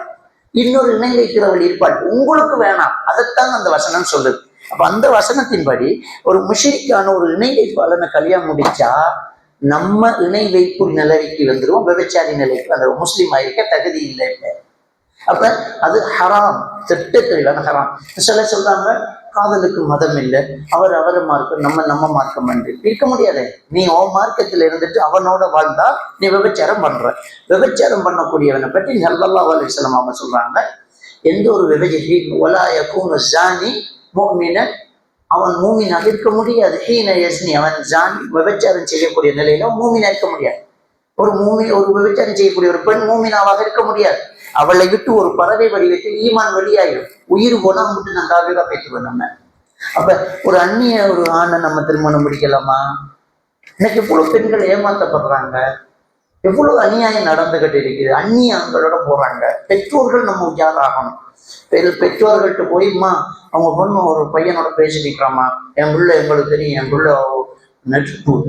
இன்னொரு இணை வைக்கிறவள் இருப்பாள், உங்களுக்கு வேணாம். அதைத்தான் அந்த வசனம் சொல்லுது. அப்ப அந்த வசனத்தின்படி ஒரு முஷ்ரிக்கான ஒரு இணை வைப்பாளனை கல்யாணம் முடிச்சா நம்ம இணை வைப்பு நிலைக்கு வந்துடும், விபச்சாரி நிலைக்கு வந்துடும், முஸ்லீம் ஆயிருக்க தகுதி இல்லை. அப்ப அது ஹராம், திட்டத்தெளிவான ஹராம். சில சொல்றாங்க காதலுக்கு மதம் இல்லை, அவர் மார்க்கம், நம்ம மார்க்கம் என்று இருக்க முடியாது. நீ ஓ மார்க்கத்தில் இருந்துட்டு அவனோட வாழ்ந்தா நீ விபச்சாரம் பண்ற. விபச்சாரம் பண்ணக்கூடியவனை பற்றி ஸல்லல்லாஹு அலைஹி வஸல்லம் அவங்க சொல்றாங்க, எந்த ஒரு விபச்சாரி வலா யகூனு ஸானி முஃமினன், அவன் மூமினாக இருக்க முடியாது. ஹீன யஸ்னி, அவன் ஜானி விபச்சாரம் செய்யக்கூடிய நிலையில மூமினா இருக்க முடியாது. ஒரு விபச்சாரம் செய்யக்கூடிய ஒரு பெண் மூமினாவாக இருக்க முடியாது. அவளை விட்டு ஒரு பறவை வடிவத்தில் ஈமான் வெளியாயிடும். உயிர் போனா மட்டும் நான் காவிரா பேசுவேன். நம்ம அப்ப ஒரு அந்நிய ஒரு ஆணை நம்ம திருமணம் முடிக்கலாமா? இன்னைக்கு எவ்வளவு பெண்கள் ஏமாற்றப்படுறாங்க, எவ்வளவு அநியாயம் நடந்துகிட்டு இருக்குது. அந்நிய ஆண்களோட போறாங்க. பெற்றோர்கள் நம்ம உஜாராகணும். பெற்றோர்கள்ட்ட போய்மா அவங்க பொண்ணு ஒரு பையனோட பேசிக்கிறாமா, என் பிள்ளை எங்களுக்கு தெரியும், என் பிள்ளை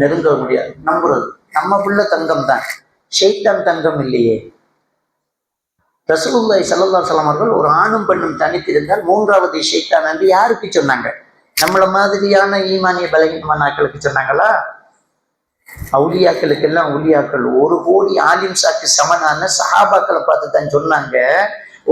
நெருங்க முடியாது, நம்புறது. நம்ம பிள்ளை தங்கம் தான், ஷைத்தான் தங்கம் இல்லையே. ரசூலுல்லாஹி ஸல்லல்லாஹு அலைஹி வஸல்லம் அவர்கள் ஒரு ஆணும் பெண்ணும் தனித்திருந்தால் மூன்றாவது ஷைத்தான் என்று யாருக்கு சொன்னாங்க? நம்மள மாதிரியான ஈமானிய பலகீனமான ஆட்களுக்கு சொன்னாங்களா? அவுலியாக்களுக்கு எல்லாம் உலியாக்கள் 1 கோடி ஆலிம்ஸாக்கு சமனான சஹாபாக்களை பார்த்து தான் சொன்னாங்க,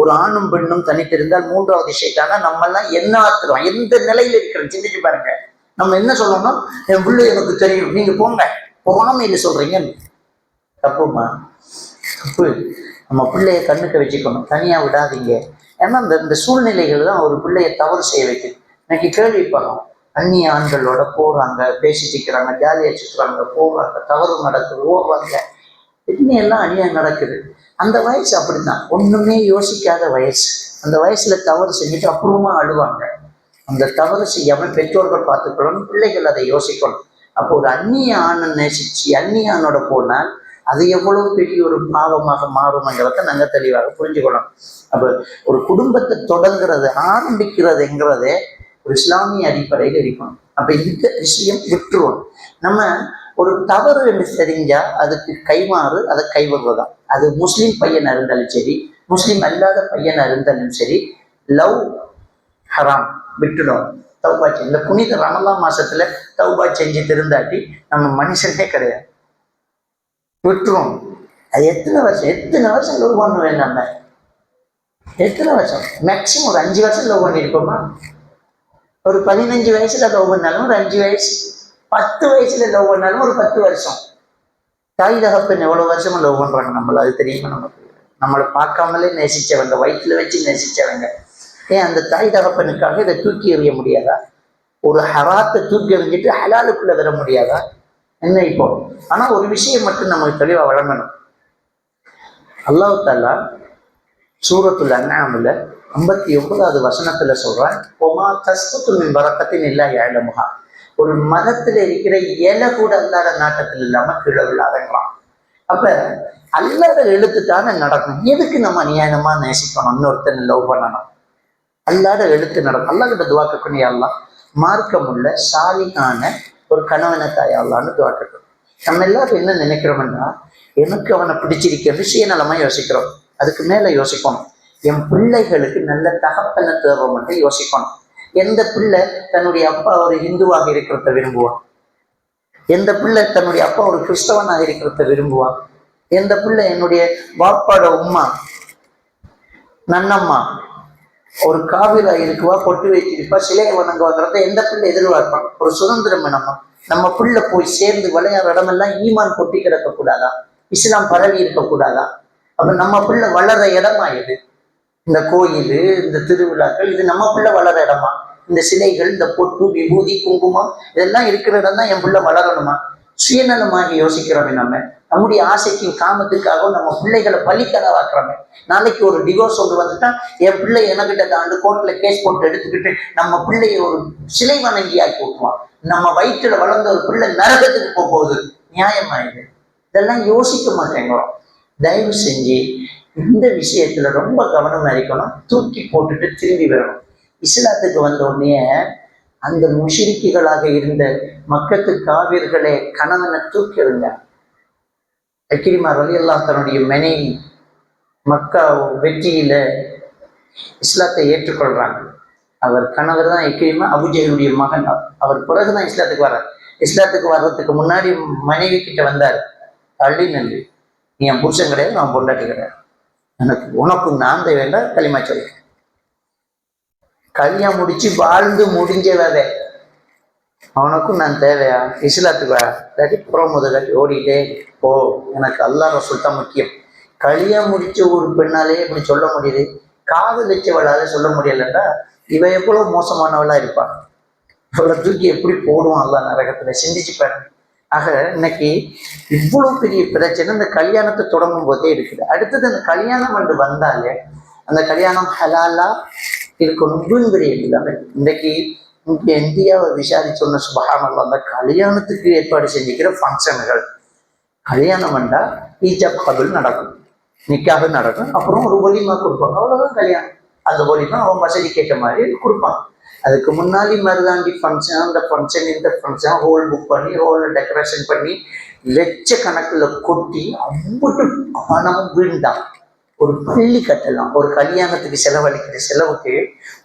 ஒரு ஆணும் பெண்ணும் தனித்திருந்தால் மூன்றாவது ஷைத்தானா நம்ம எல்லாம் என்ன ஆத்துறோம், எந்த நிலையில இருக்கிறோம் சிந்திச்சு பாருங்க. நம்ம என்ன சொல்லணும், என் பிள்ளை எனக்கு தெரியும், நீங்க போங்க, பொறாமையில சொல்றீங்க. தப்புமா? தப்பு. நம்ம பிள்ளைய கண்ணுக்க வச்சுக்கணும், தனியா விடாதீங்க. ஏன்னா இந்த சூழ்நிலைகள் தான் ஒரு பிள்ளைய தவறு செய்ய வைக்குது. இன்னைக்கு கேள்விப்படுறோம், அந்நிய ஆண்களோட போறாங்க, பேசிக்கிறாங்க, ஜாலியா சுற்றுறாங்க, போறாங்க, தவறு நடக்குது, ஓடுறாங்க, எல்லாம் அநியாயம் நடக்குது. அந்த வயசு அப்படித்தான், ஒண்ணுமே யோசிக்காத வயசு. அந்த வயசுல தவறு செஞ்சுட்டு அப்புறமா அழுவாங்க. அந்த தவறு செய்யாம பெற்றோர்கள் பார்த்துக்கணும், பிள்ளைகள் அதை யோசிக்கணும். அப்போ ஒரு அந்நிய ஆணை நேசிச்சு அந்நிய ஆணோட போனால் அது எவ்வளவு பெரிய ஒரு பாவமாக மாறும்ங்கிறத நாங்கள் தெளிவாக புரிஞ்சுக்கணும். அப்போ ஒரு குடும்பத்தை தொடங்குறது, ஆரம்பிக்கிறதுங்கிறதே ஒரு இஸ்லாமிய அடிப்படையில் இருக்கணும். அப்ப இந்த விஷயம் விட்டுருவோம். நம்ம ஒரு தவறு என்று தெரிஞ்சா அதுக்கு கைமாறு, அதை கைவிடுறதான். அது முஸ்லீம் பையன் இருந்தாலும் சரி, முஸ்லீம் அல்லாத பையன் இருந்தாலும் சரி, லவ் ஹராம், விட்டுடும். தௌபா செஞ்சு இந்த புனித ரமலான் மாசத்துல தௌபா செஞ்சு திருந்தாட்டி நம்ம மனுஷனே கிடையாது, விட்டுரும். அது எத்தனை வருஷம் லவ் பண்ணுவேன் நம்ம? எத்தனை வருஷம்? மேக்சிமம் ஒரு 5 வருஷம் லவ் பண்ணியிருப்போமா? ஒரு 15 வயசுல லவ் பண்ணாலும் ஒரு 5 வயசு, 10 வயசுல லவ் பண்ணாலும் ஒரு 10 வருஷம். தாய் தகப்பன் எவ்வளவு வருஷமா லவ் பண்றாங்க நம்மள, அது தெரியுமா? நமக்கு நம்மளை பார்க்காமலே நேசிச்சவங்க, வயிற்றுல வச்சு நேசிச்சவங்க. ஏன் அந்த தாய் தகப்பனுக்காக இதை தூக்கி எறிய முடியாதா? ஒரு ஹராத்தை தூக்கி எறிஞ்சிட்டு ஹலாலுக்குள்ள வர முடியாதா? என்ன இப்போ? ஆனா ஒரு விஷயம் மட்டும் நமக்கு தெளிவா வழங்கணும். அல்லாஹ் தஆலா சூரத்துல் அன்ஆம்ல 59வது வசனத்துல சொல்றான், ஒமா தஸ்குத்து மின் பரக்கத்தின் இல்லா யஅலமுஹா. ஒரு மரத்துல இருக்கிற இலை கூட அல்லாத நாட்டத்தில் இல்லாம கீழே விழாதங்களாம். அப்ப அல்லாத எழுத்துட்டான நடக்கும். எதுக்கு நம்ம அநியாயமா நேசிக்கணும், இன்னொருத்தன் லவ் பண்ணணும்? அல்லாத எழுத்து நடக்கும். அல்லா கிட்ட துவா கேட்கணும், யா அல்லாஹ் மார்க்கம் உள்ள சாலிகான ஒரு கணவனை தாயாலான்னு துவா கேட்கணும். நம்ம எல்லாரும் என்ன நினைக்கிறோம்னா, எனக்கு அவனை பிடிச்சிருக்கிறது சுயநலமா யோசிக்கிறோம். அதுக்கு மேல யோசிக்கணும், என் பிள்ளைகளுக்கு நல்ல தகப்பனை தேவை மட்டும் யோசிக்கணும். எந்த பிள்ளை தன்னுடைய அப்பா ஒரு இந்துவாக இருக்கிறத விரும்புவான்? எந்த பிள்ளை தன்னுடைய அப்பா ஒரு கிறிஸ்தவனாக இருக்கிறத விரும்புவான்? எந்த பிள்ளை என்னுடைய பாப்பாட உம்மா நன்னம்மா ஒரு காவிரா இருக்குவா, பொட்டு வச்சிருப்பா, சிலையை வணங்குவாங்கிறத எந்த பிள்ளை எதிர்பார்ப்பான்? ஒரு சுதந்திரம் நம்ம பிள்ளை போய் சேர்ந்து விளையாடுற இடமெல்லாம் ஈமான் கொட்டி கிடக்கக்கூடாதா? இஸ்லாம் பரவி இருக்கக்கூடாதா? அப்ப நம்ம பிள்ளை வளர இடமா இது? இந்த கோயில், இந்த திருவிழாக்கள், இது நம்ம பிள்ளை வளர இடமா? இந்த சிலைகள், இந்த பொட்டு, விபூதி, குங்குமம், இதெல்லாம் இருக்கிற இடம் தான் என் பிள்ளை வளரணுமா? சுயநலமாக யோசிக்கிறோமே நம்ம. நம்முடைய ஆசைக்கும் காமத்துக்காகவும் நம்ம பிள்ளைகளை பலிக்கடவாக்குறோமே. நாளைக்கு ஒரு டிவோர்ஸ் ஒன்று வந்துட்டா என் பிள்ளை எனக்கிட்ட தாண்டு கோர்ட்ல கேஸ் போட்டு எடுத்துக்கிட்டு நம்ம பிள்ளைய ஒரு சிலை வணங்கி ஆக்கி விட்டுருவான். நம்ம வயிற்றுல வளர்ந்த ஒரு பிள்ளை நரகத்துக்கு போகுது. நியாயமாயிது? இதெல்லாம் யோசிக்க மாட்டேங்கிறோம். தயவு செஞ்சு இந்த விஷயத்துல ரொம்ப கவனமா இருக்கணும். தூக்கி போட்டுட்டு திரும்பி வரணும். இஸ்லாத்துக்கு வந்த உடனே அந்த முஷ்ரிக்குகளாக இருந்த மக்கத்து காவிர்களே கணவனை தூக்கி எறிஞ்சாங்க. இக்ரிமா ரலியல்லாஹு தன்னுடைய மனைவி மக்கா வெற்றியில இஸ்லாத்தை ஏற்றுக்கொள்றாங்க. அவர் கணவர் தான் இக்ரிமா, அபூஜஹலுடைய மகன். அவர் பிறகுதான் இஸ்லாத்துக்கு வர்றார். இஸ்லாத்துக்கு வர்றதுக்கு முன்னாடி மனைவி கிட்ட வந்தார், தள்ளி நின்று, நீ என் புருஷன் கிடையாது, நான் பொண்டாட்டி கிடையாது, எனக்கு உனக்கு நான் தேவையில்லை, களிமா சொல்லு. கல்யாணம் முடிச்சு வாழ்ந்து முடிஞ்சவே அவனுக்கும் நான் தேவையா, இஸ்லாத்துக்கு வா, இல்லாட்டி புறமுத காட்டி ஓடிட்டே போ, எனக்கு அல்லாஹ் ரசூல் தான் முக்கியம். கல்யாணம் முடிச்ச ஒரு பெண்ணாலே இப்படி சொல்ல முடியுது, காதலிச்சவளால சொல்ல முடியலன்னா இவ எவ்வளவு மோசமானவளா இருப்பான், இவளை தூக்கி எப்படி போடுவான் அல்லாஹ் நரகத்துல, சிந்திச்சு பாருங்க. ஆக இன்னைக்கு இவ்வளவு பெரிய பிரச்சனை இந்த கல்யாணத்தை தொடங்கும் போதே இருக்குது. அடுத்தது அந்த கல்யாணம் என்று வந்தாலே அந்த கல்யாணம் ஹலாலா இருக்கணும், வீண்விரை இல்லாமல். இன்றைக்கு இங்கே இந்தியாவை விசாரிச்சோன்னு சுபஹானல்லாஹ், அந்த கல்யாணத்துக்கு ஏற்பாடு செஞ்சுக்கிற ஃபங்க்ஷன்கள், கல்யாணம் வந்தா ஈஜாப் கபுல் நடக்கும், நிக்காக நடக்கும், அப்புறம் ஒரு ஒலிமா கொடுப்பாங்க, அவ்வளவுதான் கல்யாணம். அந்த ஒலிமா அவன் வசதிக்கு ஏற்ற மாதிரி கொடுப்பான். அதுக்கு முன்னாடி மருதாண்டி ஃபங்க்ஷன், அந்த ஃபங்க்ஷன், இந்த ஃபங்க்ஷன், ஹோல் புக் பண்ணி ஹோல் டெக்கரேஷன் பண்ணி லட்ச கணக்கில் கொட்டி அம்புட்டு பணமும் வீண்டாம். ஒரு பள்ளி கட்டலாம், ஒரு கல்யாணத்துக்கு செலவழிக்கிற செலவுக்கு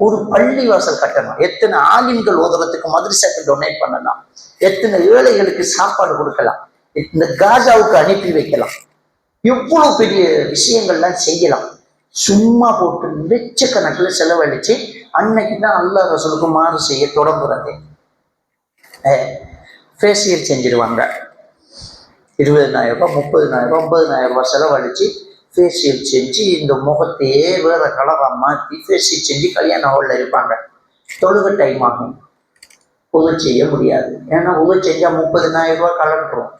ஒரு பள்ளி வாசல் கட்டலாம், எத்தனை ஆலிம்கள் ஓதுறதுக்கு மதரசாக்கு டொனேட் பண்ணலாம், எத்தனை ஏழைகளுக்கு சாப்பாடு கொடுக்கலாம், இந்த காஜாவுக்கு அனுப்பி வைக்கலாம், எவ்வளவு பெரிய விஷயங்கள்லாம் செய்யலாம். சும்மா போட்டு லட்சக்கணக்கில் செலவழிச்சு அன்னைக்கு தான் அல்லாஹ் ரசூலுக்கு மாறு செய்ய தொடங்குறது. ஃபேஷியல் செஞ்சிருவாங்க, 20,000 ரூபாய், 30,000 ரூபாய், 50,000 ரூபாய் செலவழிச்சு ஃபேஷியல் செஞ்சு இந்த முகத்தையே வேற கலராக மாற்றி ஃபேஷியல் செஞ்சு கல்யாண ஹாலில் இருப்பாங்க. தொழுகை டைம் ஆகும், உதவி செய்ய முடியாது. ஏன்னா உதவி செஞ்சால் 30,000 ரூபாய் கலண்டுரும்,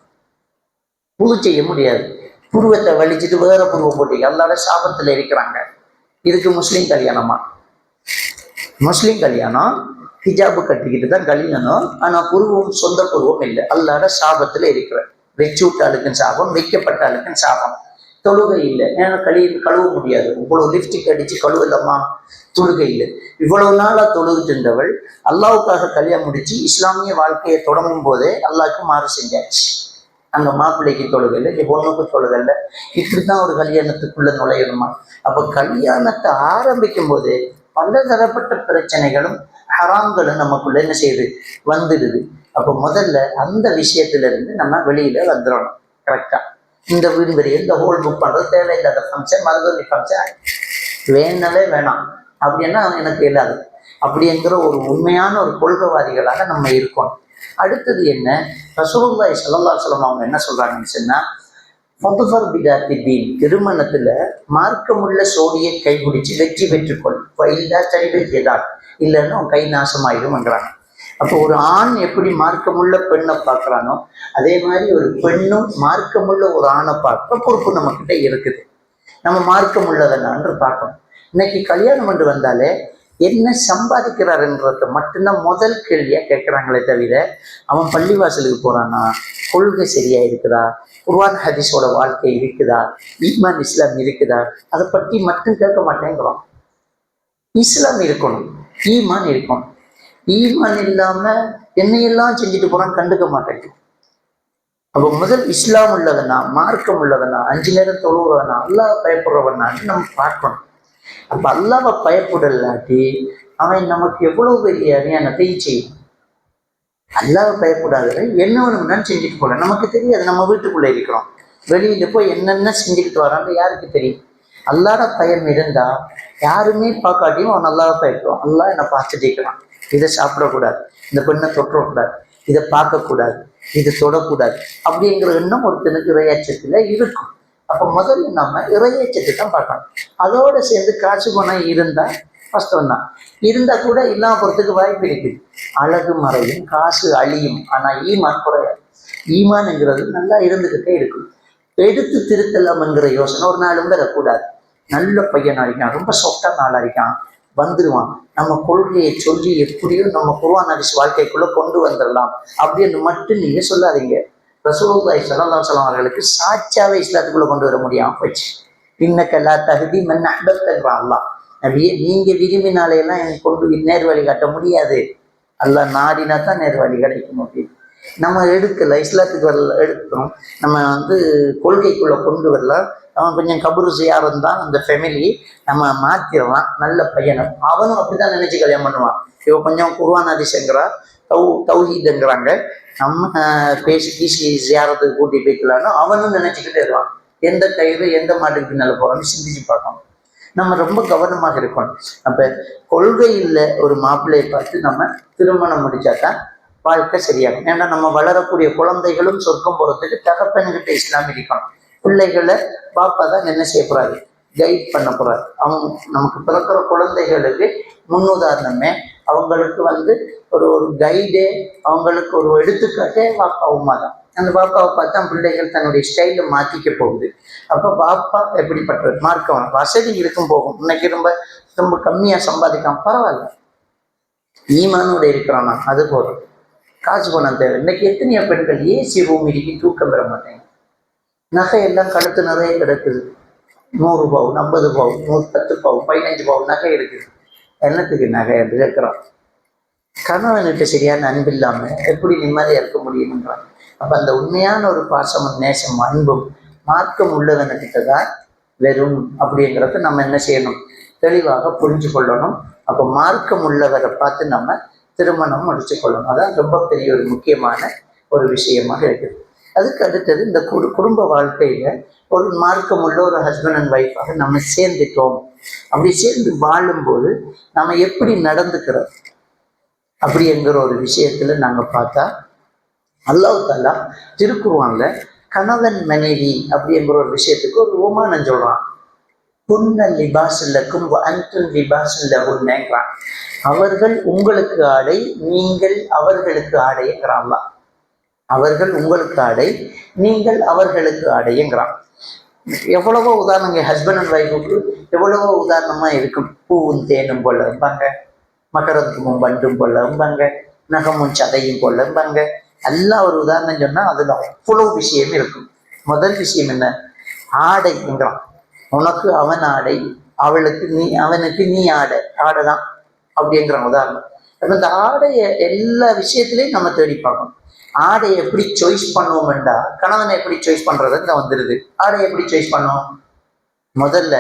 உதவி செய்ய முடியாது. புருவத்தை வலிச்சுட்டு வேற புருவம் போட்டு எல்லாரோட சாபத்தில் இருக்கிறாங்க. இதுக்கு முஸ்லீம் கல்யாணமா? முஸ்லீம் கல்யாணம் ஹிஜாபு கட்டிக்கிட்டு தான் கல்யாணம், ஆனால் புருவம் சொந்த புருவம் இல்லை, அல்லாட சாபத்தில் இருக்கிற. வச்சு விட்டாளுக்கும் சாபம், வைக்கப்பட்டாளுக்கும் சாபம். தொழுகை இல்லை, ஏன்னா கழுவ முடியாது, இவ்வளவு லிப்ஸ்டிக் அடிச்சு கழுவலமா, தொழுகை இல்லை. இவ்வளவு நாளா தொழுகிட்டு இருந்தவள் அல்லாவுக்காக கல்யாணம் முடிச்சு இஸ்லாமிய வாழ்க்கையை தொடங்கும் போதே அல்லாவுக்கு மாறு செஞ்சாச்சு. அங்கே மாப்பிள்ளைக்கு தொழுகலை, இங்கே பொண்ணுக்கு தொழுகலை, இப்படித்தான் ஒரு கல்யாணத்துக்குள்ள நுழையணுமா? அப்போ கல்யாணத்தை ஆரம்பிக்கும் போதே பல தரப்பட்ட பிரச்சனைகளும் ஹராம்களும் நமக்குள்ள என்ன செய்யுது, வந்துடுது. அப்போ முதல்ல அந்த விஷயத்துல இருந்து நம்ம வெளியில வந்துடணும். கரெக்டா இந்த வீடு இந்த ஹோல் புக் பண்றது தேவையில்லாத ஃபங்க்ஷன், மருதவழி ஃபங்க்ஷன் வேணவே வேணாம் அப்படின்னா எனக்கு இல்லாது அப்படிங்கிற ஒரு உண்மையான ஒரு கொள்கைவாதிகளாக நம்ம இருக்கோம். அடுத்தது என்ன, ரசூலுல்லாஹி ஸல்லல்லாஹு அலைஹி வஸல்லம் அவங்க என்ன சொல்றாங்கன்னு சொன்னா, ஃபதுஃபர் பிதாத்தி தீன், திருமணத்துல மார்க்கமுள்ள சோடியை கைபிடிச்சு வெற்றி பெற்றுக்கொள், இல்லா சரிவில் எதால் இல்லைன்னா உன் கை நாசமாயிடும்ங்கிறாங்க. அப்போ ஒரு ஆண் எப்படி மார்க்கமுள்ள பெண்ணை பார்க்குறானோ அதே மாதிரி ஒரு பெண்ணும் மார்க்கமுள்ள ஒரு ஆணை பார்க்க பொறுப்பு நம்மக்கிட்ட இருக்குது. நம்ம மார்க்கம் உள்ளதென்று பார்க்கணும். இன்னைக்கு கல்யாணம் என்று வந்தாலே என்ன சம்பாதிக்கிறாருன்றத மட்டும்தான் முதல் கேள்வியாக கேட்குறாங்களே தவிர, அவன் பள்ளிவாசலுக்கு போகிறானா, கொள்கை சரியா இருக்குதா, குர்ஆன் ஹதீஸோட வாழ்க்கை இருக்குதா, ஈமான் இஸ்லாம் இருக்குதா, அதை பற்றி மட்டும் கேட்க மாட்டேங்கிறோம். இஸ்லாம் இருக்கணும், ஈமான் இருக்கணும். ஈமான் இல்லாம என்னையெல்லாம் செஞ்சுட்டு போறான், கண்டுக்க மாட்டேங்குது. அப்போ முதல் இஸ்லாம் உள்ளவனா, மார்க்கம் உள்ளவனா, 5 நேரம் தொழுகிறவனா, அல்லாஹ் பயப்படுறவனான்னு நம்ம பார்க்கணும். அப்ப அல்லாஹ்வை பயப்படலாட்டி அவன் நமக்கு எவ்வளவு பெரிய அநியாயத்தை செய்யும். அல்லாஹ்வை பயப்படாதவன் என்ன வேணும்னாலும் செஞ்சுட்டு போல, நமக்கு தெரியாது. நம்ம வீட்டுக்குள்ள இருக்கிறோம், வெளியில போய் என்னென்ன செஞ்சுக்கிட்டு வரான்னு யாருக்கு தெரியும்? அல்லாஹ்வோட பயம் இருந்தா யாருமே பார்க்காட்டியும் அவன் அல்லாஹ்வை பயப்படுவான். அல்லாஹ் என்னை பார்த்துட்டு இருக்கிறான், இதை சாப்பிடக்கூடாது, இந்த பெண்ணை தொற்றக்கூடாது, இதை பார்க்கக்கூடாது, இதை தொடக்கூடாது அப்படிங்கிற எண்ணம் ஒருத்தனுக்கு இறையாச்சத்துல இருக்கும். அப்போ முதல்ல நம்ம இறையாச்சத்தை தான் பார்க்கணும். அதோட சேர்ந்து காசு பணம் இருந்தா கஷ்டம் தான், இருந்தா கூட இல்லாம போறதுக்கு வாய்ப்பு இருக்குது. அழகு மறையும், காசு அழியும், ஆனா ஈமான் குறையாது. ஈமான்ங்கிறது நல்லா இருந்துகிட்டே இருக்கும். எடுத்து திருத்தலாம்ங்கிற யோசனை ஒரு நாளும் வரக்கூடாது. நல்ல பையனா இருக்கான், ரொம்ப சாஃப்டான ஆளா இருக்கான், வந்துடுவான், நம்ம கொள்கையை சொல்லி எப்படியோ நம்ம குர்ஆன் ஹதீஸ் வாழ்க்கைக்குள்ள கொண்டு வந்துடலாம் அப்படின்னு மட்டும் நீங்க சொல்லாதீங்க. ரசூலுல்லாஹி ஸல்லல்லாஹு அலைஹி வஸல்லம் அவர்களுக்கு சாட்சியாவே இஸ்லாத்துக்குள்ள கொண்டு வர முடியாம போச்சு. இன்னக லா தஹ்தி மன் அஹ்பப்த அல்லாஹ், நபியே நீங்க விரும்பினாலே எல்லாம் எனக்கு கொண்டு நேர் வழி காட்ட முடியாது, அல்லாஹ் நாடினா தான் நேர் வழி கிடைக்கும் அப்படின்னு. நம்ம எடுக்கல, இஸ்லாத்துக்கு வரல, எடுக்கிறோம். நம்ம கொள்கைக்குள்ள கொண்டு வரலாம். அவன் கொஞ்சம் கபூர் செய்யாரம் தான் அந்த ஃபேமிலி, நம்ம மாத்திரலாம். நல்ல பையனும் அவனும் அப்படிதான் நினைச்சு கல்யாணம் பண்ணுவான். இவ கொஞ்சம் குர்ஆன் ஹதீஸ்ங்கிறா, தௌஹீதுங்கிறாங்க, நம்ம பேசி கீசி ஜியாரத்துக்கு கூட்டி போய்க்கலான்னு அவனும் நினைச்சுக்கிட்டே இருக்கான். எந்த கயிறு எந்த மாட்டுக்கு பின்னால போறான்னு சிந்திச்சு பார்க்கணும். நம்ம ரொம்ப கவனமாக இருக்கணும். அப்ப கொள்கையில் ஒரு மாப்பிள்ளையை பார்த்து நம்ம திருமணம் முடிச்சாதான் வாழ்க்கை சரியாகும். ஏன்னா நம்ம வளரக்கூடிய குழந்தைகளும் சொர்க்கம் போறதுக்கு தகப்பன்கிட்ட இஸ்லாம் இருக்கணும். பிள்ளைகளை பாப்பா தான் என்ன செய்ய போறாரு, கைட் பண்ண போறாரு. அவங்க நமக்கு பிறக்கிற குழந்தைகளுக்கு முன்னுதாரணமே, அவங்களுக்கு ஒரு ஒரு கைடே, அவங்களுக்கு ஒரு எடுத்துக்காட்டே பாப்பா உமா தான். அந்த பாப்பாவை பார்த்தா பிள்ளைகள் தன்னுடைய ஸ்டைலை மாற்றிக்க போகுது. அப்போ பாப்பா எப்படிப்பட்டவர், மார்க்கம் வசதி இருக்கும் போகும். இன்னைக்கு ரொம்ப ரொம்ப கம்மியாக சம்பாதிக்காம பரவாயில்ல, ஈமானோட இருக்கிறானா அது போதும். காசு பணம் தேவை. இன்னைக்கு எத்தனையோ பெண்கள் ஏசி ரூம் இருக்கு, தூக்கம் பெற மாட்டேங்க. நகையெல்லாம் கழுத்து நிறைய கிடக்குது. 100 பவுன், 50 பவுன், 110 பவுன், 15 பவுன் நகை இருக்குது. என்னத்துக்கு நகை என்று கேட்குறான். கணவன்கிட்ட சரியான அன்பு இல்லாமல் எப்படி நிம்மதியாக இருக்க முடியும்ன்றான். அப்போ அந்த உண்மையான ஒரு பாசமும் நேசம் அன்பும் மார்க்கம் உள்ளவன்கிட்ட தான் வெறும் அப்படிங்கிறத நம்ம என்ன செய்யணும், தெளிவாக புரிஞ்சு கொள்ளணும். அப்போ மார்க்கம் உள்ளவரை பார்த்து நம்ம திருமணம் முடிச்சு கொள்ளணும். அதான் ரொம்ப பெரிய ஒரு முக்கியமான ஒரு விஷயமாக இருக்குது. அதுக்கு அடுத்தது இந்த குடும்ப வாழ்க்கையில ஒரு மார்க்கம் உள்ள ஒரு ஹஸ்பண்ட் அண்ட் ஒய்ஃபாக நம்ம சேர்ந்துட்டோம். அப்படி சேர்ந்து வாழும்போது நம்ம எப்படி நடந்துக்கிறோம் அப்படிங்கிற ஒரு விஷயத்துல நாங்க பார்த்தா, அல்லாஹ் தஆலா திருக்குர்ஆன்ல கணவன் மனைவி அப்படிங்கிற ஒரு விஷயத்துக்கு ஒரு உமானம் சொல்றான். குன்ன லிபாசுல்லக்கும் அன்தும் லிபாசுல்லஹுன்னங்கிறான். அவர்கள் உங்களுக்கு ஆடை, நீங்கள் அவர்களுக்கு ஆடைங்கிறான் அல்லாஹ். அவர்கள் உங்களுக்கு ஆடை, நீங்கள் அவர்களுக்கு ஆடைங்கிறான். எவ்வளவோ உதாரணங்க ஹஸ்பண்ட் அண்ட் ஒய்ஃபுக்கு எவ்வளவோ உதாரணமா இருக்கும். பூவும் தேனும் போல இருப்பாங்க, மகரத்துக்கும் பண்டும் போல இருப்பாங்க, நகமும் சதையும் போல இருப்பாங்க. எல்லாம் ஒரு உதாரணம் சொன்னா அதுல அவ்வளவு விஷயம் இருக்கும். முதல் விஷயம் என்ன, ஆடைங்கிறான். உனக்கு அவன் ஆடை, அவளுக்கு நீ, அவனுக்கு நீ ஆடை, ஆடைதான் அப்படிங்கிற உதாரணம். அந்த ஆடையை எல்லா விஷயத்திலையும் நம்ம தேடி பார்க்கணும். ஆடையை எப்படி சாய்ஸ் பண்ணுவோம்டா, கணவனை எப்படி சாய்ஸ் பண்றதுன்னு வந்துடுது. ஆடையை எப்படி சாய்ஸ் பண்ணுவோம், முதல்ல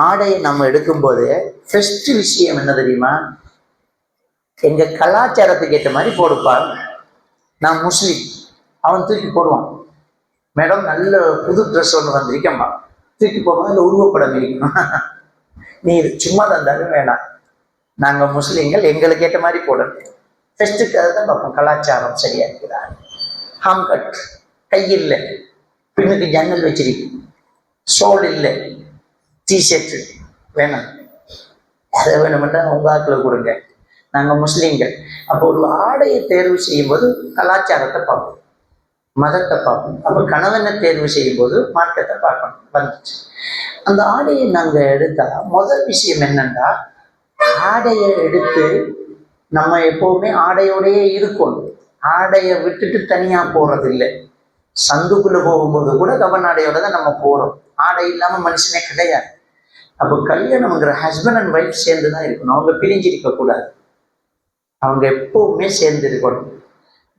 ஆடையை நம்ம எடுக்கும்போது ஃபர்ஸ்ட் விஷயம் என்ன தெரியுமா, எங்க கலாச்சாரத்துக்கு ஏற்ற மாதிரி போடுப்பார். நான் முஸ்லீம், அவன் தூக்கி போடுவான். மேடம் நல்ல புது ட்ரெஸ் ஒன்று வந்திருக்கேம்மா, தூக்கி போடுவான். இல்லை உருவப்படம் இருக்கணும், நீ சும்மா தந்தாலும் வேணாம், நாங்க முஸ்லீம்கள் எங்களுக்கு ஏற்ற மாதிரி போடணும். ஃபர்ஸ்ட்டுக்கு அதுதான் பார்ப்போம், கலாச்சாரம் சரியா இருக்குதா. ஹாம் கட், கை இல்லை, பின்னுக்கு ஜன்னல் வச்சிருக்கு, சோல் இல்லை, டிஷர்ட் வேணாம், அதை வேணுமெண்டா உங்க ஆட்களை கொடுங்க, நாங்கள் முஸ்லீம்கள். அப்போ ஒரு ஆடையை தேர்வு செய்யும் போது கலாச்சாரத்தை பார்ப்போம், மதத்தை பார்ப்போம். அப்போ கணவனை தேர்வு செய்யும் போது மார்க்கத்தை பார்க்கணும். வந்துச்சு அந்த ஆடையை நாங்கள் எடுத்தா முதல் விஷயம் என்னன்னா, ஆடையை எடுத்து நம்ம எப்பவுமே ஆடையோடையே இருக்கணும். ஆடையை விட்டுட்டு தனியா போறது இல்லை. சந்துக்குள்ள போகும்போது கூட கவன் ஆடையோட தான் நம்ம போறோம். ஆடை இல்லாம மனுஷனே கிடையாது. அப்போ கல்யாணம்ங்கிற ஹஸ்பண்ட் அண்ட் ஒய்ஃப் சேர்ந்து தான் இருக்கணும். அவங்க பிரிஞ்சிருக்க கூடாது. அவங்க எப்பவுமே சேர்ந்து இருக்கணும்.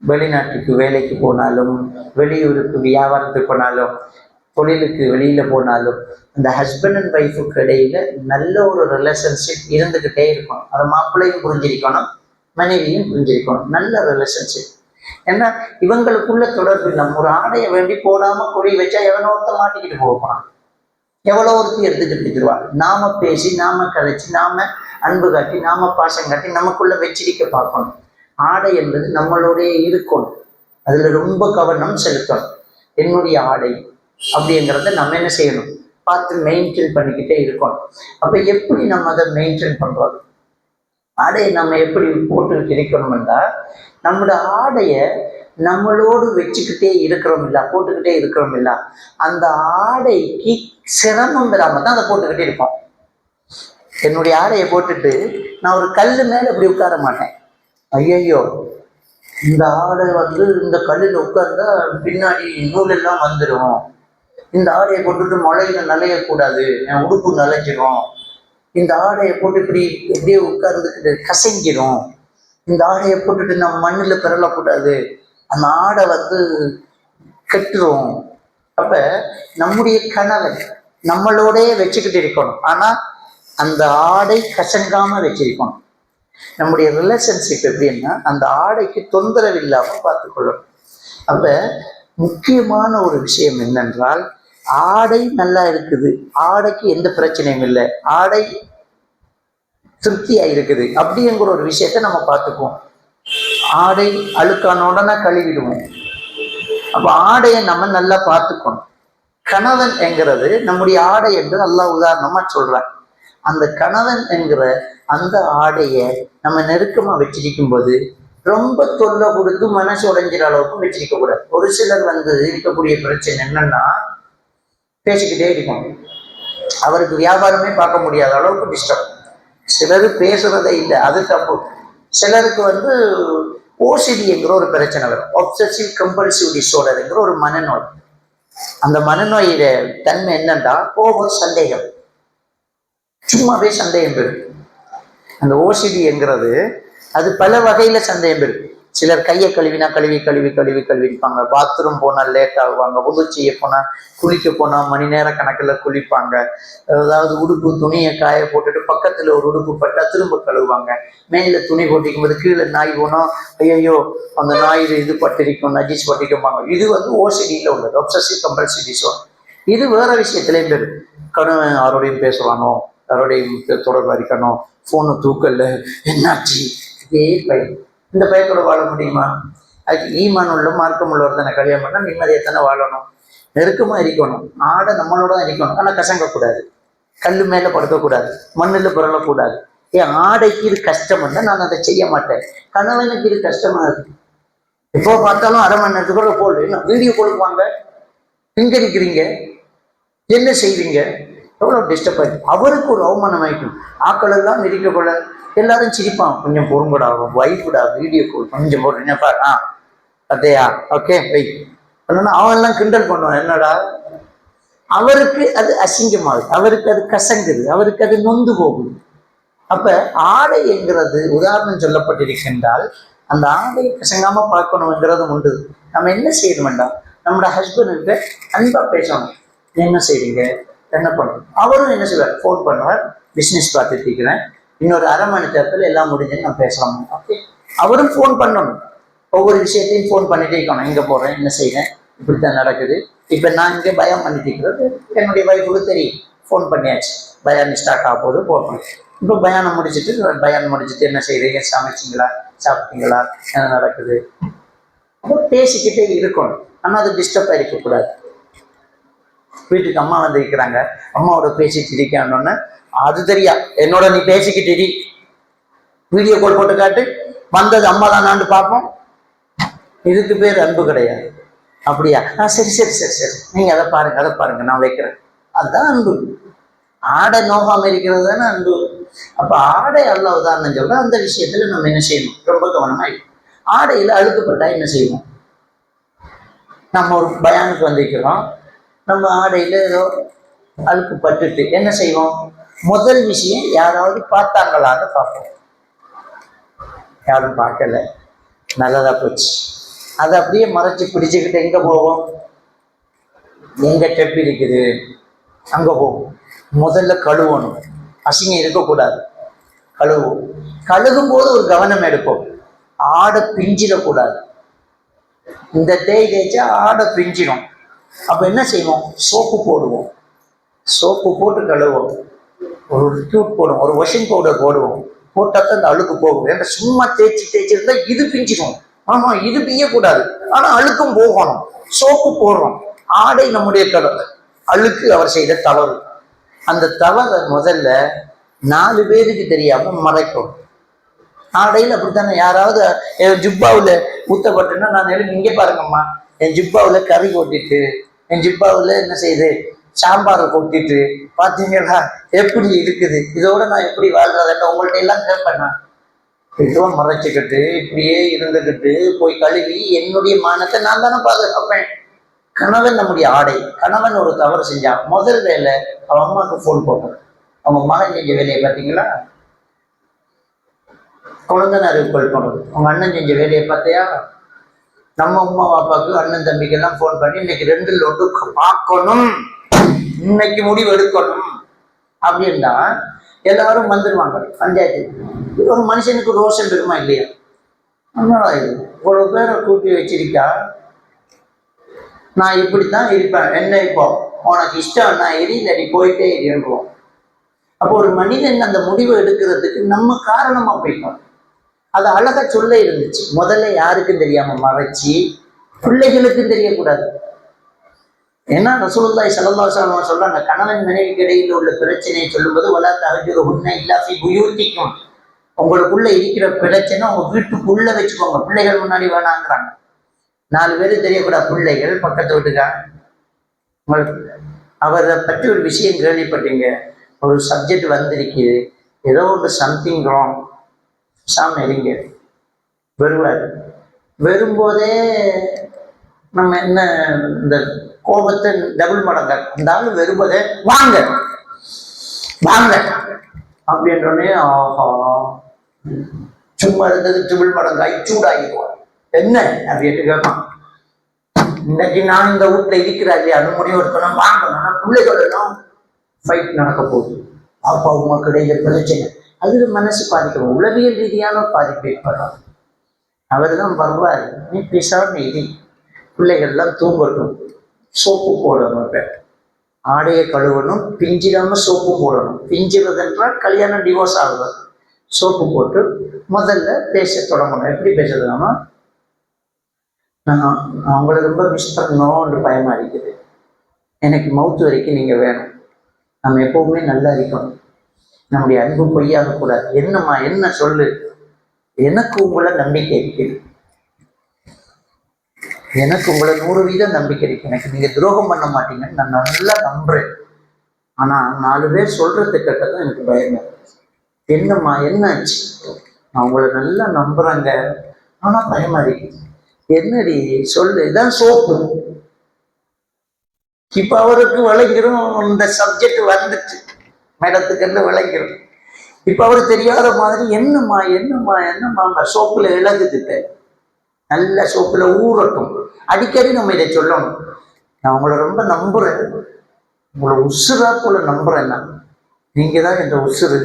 வெளிநாட்டுக்கு வேலைக்கு போனாலும், வெளியூருக்கு வியாபாரத்துக்கு போனாலும், தொழிலுக்கு வெளியில போனாலும், அந்த ஹஸ்பண்ட் அண்ட் ஒய்ஃபுக்கு இடையில நல்ல ஒரு ரிலேஷன்ஷிப் இருந்துகிட்டே இருக்கணும். அதை மாப்பிள்ளையும் புரிஞ்சிருக்கணும், மனைவியும் புரிஞ்சிருக்கணும். நல்ல ரிலேஷன்ஷிப். ஏன்னா இவங்களுக்குள்ள தொடர்பு நம்ம ஒரு ஆடையை வேண்டி போடாம கொடி வச்சா எவனோ ஒருத்த மாட்டிக்கிட்டு போவான், எவ்வளோ ஒருத்தி எடுத்துட்டு போயிடுவாள். நாம பேசி, நாம கதைச்சு, நாம அன்பு காட்டி, நாம பாசம் காட்டி நமக்குள்ள வச்சிருக்க பார்க்கணும். ஆடை என்பது நம்மளோடைய இருக்கணும். அதுல ரொம்ப கவனம் செலுத்தணும். என்னுடைய ஆடை அப்படிங்கிறத நம்ம என்ன செய்யணும், பார்த்து மெயின்டைன் பண்ணிக்கிட்டே இருக்கணும். அப்ப எப்படி நம்ம அதை மெயின்டைன் பண்றோம், ஆடையை நம்ம எப்படி போட்டுக்கிட்டு இருக்கணும்னா, நம்மளோட ஆடையை நம்மளோடு வச்சுக்கிட்டே இருக்கிறோம் இல்ல, போட்டுக்கிட்டே இருக்கிறோம் இல்ல, அந்த ஆடைக்கு சிரமம் வராம தான் அதை போட்டுக்கிட்டே இருப்போம். என்னுடைய ஆடையை போட்டுட்டு நான் ஒரு கல்லு மேல இப்படி உட்கார மாட்டேன். ஐயோ இந்த ஆடை இந்த கல்லில் உட்கார்ந்தா பின்னாடி நூல் எல்லாம் வந்துடும், இந்த ஆடையை போட்டுட்டு மழையில நலையக்கூடாது, என் உடுப்பு நலைஞ்சிடும், இந்த ஆடையை போட்டு இப்படி எப்படியே உட்கார்ந்துக்கிட்டு கசங்கிடும், இந்த ஆடையை போட்டுட்டு நம்ம மண்ணில் பிறலக்கூடாது அந்த ஆடை கெட்டுரும். அப்ப நம்முடைய கணவன் நம்மளோடய வச்சுக்கிட்டு இருக்கணும், ஆனா அந்த ஆடை கசங்காம வச்சிருக்கணும். நம்முடைய ரிலேஷன்ஷிப் எப்படின்னா அந்த ஆடைக்கு தொந்தரவு இல்லாம பார்த்துக்கொள்ளணும். அப்ப முக்கியமான ஒரு விஷயம் என்னென்றால், ஆடை நல்லா இருக்குது, ஆடைக்கு எந்த பிரச்சனையும் இல்லை, ஆடை திருப்தியா இருக்குது அப்படிங்கிற ஒரு விஷயத்த நம்ம பார்த்துக்குவோம். ஆடை அழுக்கான உடனே கழுவிடுவோம். அப்ப ஆடையை நம்ம நல்லா பார்த்துக்கணும். கணவன் என்கிறது நம்முடைய ஆடை என்று அல்லாஹ் உதாரணமா சொல்றார். அந்த கணவன் என்கிற அந்த ஆடையை நம்ம நெருக்கமா வச்சிருக்கும் போது ரொம்ப தொல்லை கொடுத்து மனசு உடைஞ்சிற அளவுக்கு வச்சிருக்க கூடாது. ஒரு சிலர் இருக்கக்கூடிய பிரச்சனை என்னன்னா, பேசிக்கிட்டே இருக்கும், அவருக்கு வியாபாரமே பார்க்க முடியாத அளவுக்கு டிஸ்டர்ப். சிலர் பேசுறதே இல்லை, அது தப்பு. சிலருக்கு ஓசிடிங்கிற ஒரு பிரச்சனை வரும், ஒப்சசிவ் கம்பல்சிவ் டிஸார்டர்ங்கிற ஒரு மனநோய். அந்த மனநோயில தன்மை என்னன்னா ஓவர் சந்தேகம், சும்மாவே சந்தேகம் பெறும். அந்த ஓசிடி என்கிறது அது பல வகையில சந்தேகம் பெறும். சிலர் கையை கழுவினா கழுவி கழுவி கழுவி கழுவிப்பாங்க, பாத்ரூம் போனால் லேட் ஆகுவாங்க, உது செய்ய போனா குளிக்க போனா மணி நேர கணக்கில் குளிப்பாங்க, அதாவது உடுப்பு துணியை காய போட்டுட்டு பக்கத்துல ஒரு உடுப்பு பட்டா திரும்ப கழுவுவாங்க, மேல துணி போட்டிக்கும் போது கீழே நாய் போனோம், ஐயோ அந்த நாய் இது பட்டிருக்கும் நஜீஸ் பட்டிருக்கும்பாங்க. இது ஓசிடியில் உள்ளது, ஒப்சசிவ் கம்பல்சிவ் டிஸார்டர். இது வேற விஷயத்திலேயும் பெரு. கணவன் யாரோடையும் பேசுவானோ, யாரோடையும் தொடர்பு அடிக்கணும், போனை தூக்கல்ல, என்னாச்சு, இதே பையன். இந்த பயத்தோட வாழ முடியுமா? அதுக்கு ஈமான் உள்ள மார்க்கம் உள்ளவர் தானே கல்யாணம் பண்ணா நிம்மதியை தானே வாழணும். நெருக்கமா இருக்கணும், ஆடை நம்மளோட தான் இருக்கணும், ஆனா கசங்கக்கூடாது, கல்லு மேல படுக்கக்கூடாது, மண்ணில் புரளக்கூடாது. ஏன் ஆடைக்கு இது கஷ்டம் இல்லை, நான் அதை செய்ய மாட்டேன். கணவனுக்கு இது கஷ்டமா இருக்கு, எப்போ பார்த்தாலும் அரை மணி நேரத்துக்குள்ள போல் வீடியோ கொடுப்பாங்க, பிங்கடிக்கிறீங்க, என்ன செய்வீங்க, எவ்வளவு டிஸ்டர்ப் ஆயிடுச்சு. அவருக்கு ஒரு அவமானம் ஆயிடும். ஆக்கள் எல்லாம் மிதிக்கக்கூட எல்லாரும் சிரிப்பான், கொஞ்சம் பொறுங்கடா, வைஃபுடா, வீடியோ கால் கொஞ்சம் போடுறீங்க பாரு, அதையா ஓகே வை, அவன் எல்லாம் கிண்டல் பண்ணுவான். என்னடா, அவருக்கு அது அசிங்கமாகுது, அவருக்கு அது கசங்குது, அவருக்கு அது நொந்து போகுது. அப்ப ஆடை என்கிறது உதாரணம் சொல்லப்பட்டிருக்கின்றால் அந்த ஆடையை கசங்காம பார்க்கணுங்கிறது உண்டு. நம்ம என்ன செய்யணும் வேண்டாம், நம்மளோட ஹஸ்பண்டுக்கு அன்பா பேசணும். என்ன செய்றீங்க, என்ன பண்ணுறோம், அவரும் என்ன செய்வார், ஃபோன் பண்ணுவார், பிஸ்னஸ் பார்த்துட்டு இருக்கிறேன், இன்னொரு அரை மணி நேரத்தில் எல்லாம் முடிஞ்சுன்னு நான் பேசலாம். ஓகே, அவரும் ஃபோன் பண்ணணும், ஒவ்வொரு விஷயத்தையும் ஃபோன் பண்ணிட்டே இருக்கணும், எங்கே போகிறேன், என்ன செய்கிறேன், இப்படித்தான் நடக்குது. இப்போ நான் இங்கே பயம் பண்ணிட்டு இருக்கிறது என்னுடைய வைஃபுக்கு தெரியும், ஃபோன் பண்ணியாச்சு, பயான் ஸ்டார்ட் ஆக போது போகணும். இப்போ பயானம் முடிச்சுட்டு என்ன செய்கிறீங்க, சமைச்சிங்களா, சாப்பிட்டீங்களா, என்ன நடக்குது, அப்போ பேசிக்கிட்டே இருக்கணும். ஆனால் அது டிஸ்டர்பாக இருக்கக்கூடாது. வீட்டுக்கு அம்மா இருக்கிறாங்க, அம்மாவோட பேசிட்டு இருக்கான்னு அது தெரியா, என்னோட நீ பேசிக்கிட்டு வீடியோ கால் போட்டு காட்டு, வந்தது அம்மா தானான்னு பார்ப்போம். இதுக்கு பேர் அன்பு கிடையாது. அப்படியா, சரி சரி சரி சரி, நீங்க அதை பாருங்க நான் வைக்கிறேன், அதுதான் அன்பு. ஆடை நோகாம இருக்கிறது தானே அன்பு. அப்ப ஆடை அல்ல உதாரணம் சொல்ற, அந்த விஷயத்துல நம்ம என்ன செய்யணும், ரொம்ப கவனமா இருக்கும். ஆடையில அழுக்கப்பட்டா என்ன செய்யணும், நம்ம ஒரு பயானுக்கு வந்திருக்கிறோம், நம்ம ஆடையில ஏதோ அழுக்கு பட்டுட்டு என்ன செய்வோம், முதல் விஷயம் யாராவது பார்த்தாங்களான்னு பார்ப்போம். யாரும் பார்க்கல, நல்லதா போச்சு. அதை அப்படியே மறைச்சு பிடிச்சுக்கிட்டு எங்க போவோம், எங்க டெப் இருக்குது அங்க போவோம். முதல்ல கழுவணும், அசிங்கம் இருக்கக்கூடாது, கழுவும். கழுகும் போது ஒரு கவனம் எடுப்போம், ஆடை பிஞ்சிடக்கூடாது. இந்த தேய்ச்சா ஆடை பிஞ்சிடும். அப்ப என்ன செய்வோம், சோப்பு போடுவோம், சோப்பு போட்டு கழுவோம், ஒரு லிக்யூட் போடுவோம், ஒரு வாஷிங் பவுடர் போடுவோம், போட்டாத்தான் அந்த அழுக்கு போகும். ஏன்னா சும்மா தேய்ச்சிருந்தா இது பிஞ்சிடும். ஆமா, இது பிய்யக்கூடாது, ஆனா அழுக்கும் போகணும். சோப்பு போடுறோம், ஆடை நம்முடைய தவறு, அழுக்கு அவர் செய்த தவறு. அந்த தவறை முதல்ல 4 பேருக்கு தெரியாம மறைக்கும். ஆடையில் அப்படித்தானே, யாராவது என் ஜிப்பாவில் ஊத்தப்பட்டுன்னா நான் இங்கே பாருங்கம்மா, என் ஜிப்பாவில் கறி கொட்டிட்டு, என் ஜிப்பாவில் என்ன செய்யுது, சாம்பாரை கொட்டிட்டு, பார்த்தீங்களா எப்படி இருக்குது, இதோட நான் எப்படி வாழ்றதுன்னு உங்கள்ட்ட எல்லாம் கேட்பேன். இதுவும் மறைச்சிக்கிட்டு இப்படியே இருந்துக்கிட்டு போய் கழுவி என்னுடைய மானத்தை நான் தானே பாதுகாப்பேன். கணவன் நம்முடைய ஆடை. கணவன் ஒரு தவறு செஞ்சா முதல் வேலை அவன் அம்மாவுக்கு ஃபோன் போடுறது. அவங்க மகன் செஞ்ச வேலையை பார்த்தீங்களா, குழந்தை அறிவிப்பு பண்ணுறது. அவங்க அண்ணன் செஞ்ச வேலையை பார்த்தியா, நம்ம அம்மா பாப்பாவுக்கு அண்ணன் தம்பிக்கெல்லாம் ஃபோன் பண்ணி இன்னைக்கு 2ல் 1 பார்க்கணும், இன்னைக்கு முடிவு எடுக்கணும் அப்படின்னா எல்லாரும் வந்துடுவாங்க பஞ்சாயத்து. ஒரு மனுஷனுக்கு ரோஷன் இருக்குமா இல்லையா? அதனால இது இவ்வளவு பேரை கூட்டி வச்சிருக்கா, நான் இப்படித்தான் இருப்பேன், என்ன இப்போ உனக்கு இஷ்டம் நான் எரியலடி போயிட்டே இருப்போம். அப்போ ஒரு மனிதன் அந்த முடிவை எடுக்கிறதுக்கு நம்ம காரணமா போயிட்டோம். அது அழகா சொல்ல இருந்துச்சு. முதல்ல யாருக்கும் தெரியாம மறைச்சி பிள்ளைகளுக்கும் தெரியக்கூடாது. ஏன்னா ரசூலுல்லாஹி ஸல்லல்லாஹு அலைஹி வஸல்லம் சொல்றாங்க, கணவன் மனைவிக்கு இடையில் உள்ள பிரச்சனையை சொல்லும்போது வலா தஹஜுருஹுன்ன இல்லா ஃபீ புயூத்திக்கும், உங்களுக்குள்ள இருக்கிற பிரச்சனை உங்க வீட்டுக்குள்ள வச்சுக்கோங்க, பிள்ளைகள் முன்னாடி வேணாங்கிறாங்க. 4 பேரும் தெரியக்கூடாது, பிள்ளைகள் பக்கத்து வீட்டுக்காங்க. அவரை பற்றி ஒரு விஷயம் கேள்விப்பட்டீங்க, ஒரு சப்ஜெக்ட் வந்திருக்குது, ஏதோ ஒரு சம்திங் ராங், சாமி எரிங்க வருவார். வரும்போதே நம்ம என்ன இந்த கோபத்தை டபுள் மடங்க, அந்த ஆள் வரும்போதே வாங்க வாங்க அப்படின்றோடனே ஆஹா சும்மா இருந்தது ட்ரிபிள் மடங்காய் சூடாகிடுவான். என்ன அப்படின்னு கேட்பான். இன்னைக்கு நான் இந்த வீட்டுல இருக்கிறா இல்லையா, அது முடிவு எடுக்கணும், வாங்கணும், பிள்ளைகளெல்லாம் ஃபைட் நடக்க போகுது, அப்பா அம்மாக்கு இடையில பிரச்சனை, அதுல மனசு பாதிக்கும், உளவியல் ரீதியான பாதிப்பு ஏற்படும். அவர் தான் வருவார், நீ பேசாம இது பிள்ளைகள்லாம் தூங்கட்டும், சோப்பு போடணும், ஆடையை கழுவணும், பிஞ்சிடாம சோப்பு போடணும். பிஞ்சிறது என்றால் கல்யாணம் டிவோர்ஸ் ஆகுது. சோப்பு போட்டு முதல்ல பேச தொடங்கணும். எப்படி பேசுறதுனா, நான் அவங்கள ரொம்ப மிஸ் பண்ணணும்னு பயமா இருக்குது, எனக்கு மவுத்து வரைக்கும் நீங்க வேணும், நம்ம எப்பவுமே நல்லா இருக்கணும், நம்முடைய அன்பு பொய்யாக கூடாது, என்னம்மா என்ன சொல்லு, எனக்கு உங்களை நம்பிக்கை இருக்குது, எனக்கு உங்களை 100% நம்பிக்கை இருக்கு, எனக்கு நீங்க துரோகம் பண்ண மாட்டீங்கன்னு நான் நல்லா நம்புறேன். ஆனா 4 பேர் சொல்றது கேட்டதான் எனக்கு பயமா இருக்கு. என்னம்மா என்ன ஆச்சு, நான் உங்களை நல்லா நம்புறேங்க, ஆனா பயமா இருக்கு, என்னடி சொல்லு, இதான் சோப்பு. இப்ப அவருக்கு விளங்கிரும், இந்த சப்ஜெக்ட் வந்துச்சு மேடத்துக்கு விளங்கிரும். இப்ப அவரு தெரியாத மாதிரி என்னம்மா என்னம்மா என்னம்மா சோப்புல இழகுதுட்ட, நல்ல சோப்புல ஊறட்டும். அடிக்கடி நம்ம இதை சொல்லணும், நான் உங்களை ரொம்ப நம்புறேன், உங்களை உசுரா போல நம்புறேன், நான் நீங்க தான் என்ற உசுறு,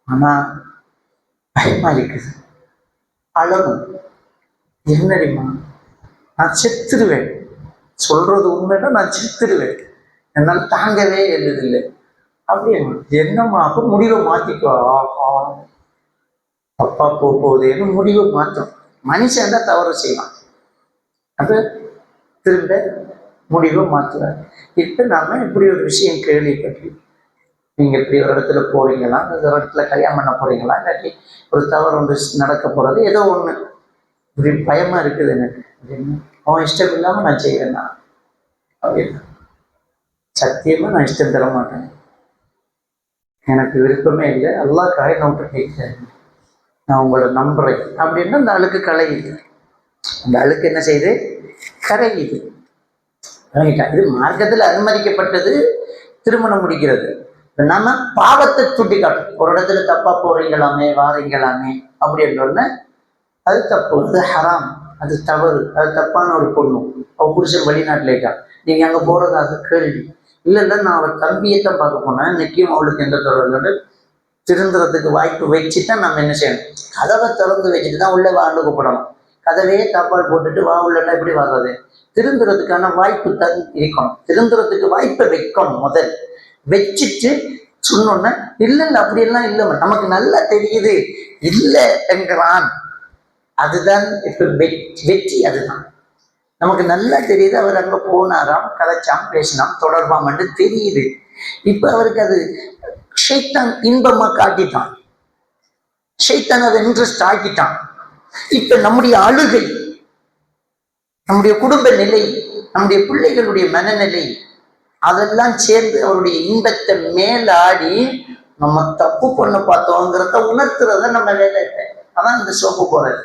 ஆனா பயமா இருக்குது, அழகும். என்னடிம்மா, நான் செத்துருவேன், சொல்றது உண்மைன்னா நான் செத்துருவேன், என்னால் தாங்கவே எழுதில்லை அப்படின்னு. என்னம்மா அப்ப முடிவை மாத்திக்கோ, ஆஹா அப்பா போகுதுன்னு முடிவை மாற்றும். மனுஷன் தான் தவறு செய்வான், அது திரும்ப முடிவை மாற்றுவார். இப்ப நாம இப்படி ஒரு விஷயம் கேள்விப்பட்டு, நீங்க இப்படி ஒரு இடத்துல போறீங்களா, ஒரு இடத்துல கல்யாணம் பண்ண போறீங்களா, இல்லாட்டி ஒரு தவறு ஒன்று நடக்க போறது, ஏதோ ஒண்ணு இப்படி பயமா இருக்குது எனக்கு அப்படின்னு. அவன் இஷ்டம் இல்லாம நான் செய்வேன்னா அப்படின்னா, சத்தியமா நான் இஷ்டம் தர மாட்டேன், எனக்கு விருப்பமே இல்லை, அல்லாஹ்க்காக நான் விட்டு கேட்கிறேன், நான் உங்களை நம்புறேன் அப்படின்னா அந்த அழுக்கு கலையுது. அந்த அழுக்கு என்ன செய்யுது, கரையுது. இது மார்க்கத்தில் அனுமதிக்கப்பட்டது, திருமணம் முடிக்கிறது. நம்ம பாவத்தை சுட்டி காட்டும், ஒரு இடத்துல தப்பா போறீங்களாமே வாரீங்களாமே அப்படின்றோன்னு, அது தப்பு, அது ஹராம், அது தவறு, அது தப்பான ஒரு பொண்ணு, அவ புருஷன் வெளிநாட்டில் இருக்கா, நீங்க அங்க போறதாக கேள்வி. இல்லை நான் அவர் தம்பியைத்தான் பார்க்க போனேன், நிச்சயம் அவளுக்கு எந்த தொடர்பு, திருந்துறதுக்கு வாய்ப்பு வச்சுதான் நம்ம என்ன செய்யணும், கதவை திறந்து வச்சுட்டு தான் உள்ள வாண்டு கூப்பிடணும். கதவையே தப்பால் போட்டுட்டு வா உள்ளட்டா எப்படி வர்றது, திருந்துறதுக்கான வாய்ப்பு தான் இருக்கணும், திருந்துறதுக்கு வாய்ப்பை வைக்கணும். முதல் வச்சுட்டு சொன்னோன்னா இல்லை அப்படியெல்லாம் இல்லை, நமக்கு நல்லா தெரியுது இல்லை என்கிறான், அதுதான் இப்ப வெற்றி. அதுதான் நமக்கு நல்லா தெரியுது, அவர் அங்க போனாராம், கதைச்சாம், பேசினாம், தொடர்பாம் என்று தெரியுது. இப்ப அவருக்கு அது ஷைத்தான் இன்பமா காட்டிட்டான், ஷைத்தான் அதை இன்ட்ரெஸ்ட் ஆக்கிட்டான். இப்ப நம்முடைய அழுகை, நம்முடைய குடும்ப நிலை, நம்முடைய பிள்ளைகளுடைய மனநிலை, அதெல்லாம் சேர்ந்து அவருடைய இன்பத்தை மேலாடி நம்ம தப்பு பண்ண பார்த்தோங்கிறத உணர்த்துறத நம்ம வேலை இல்லை. அதான் இந்த சோப்பு போறது.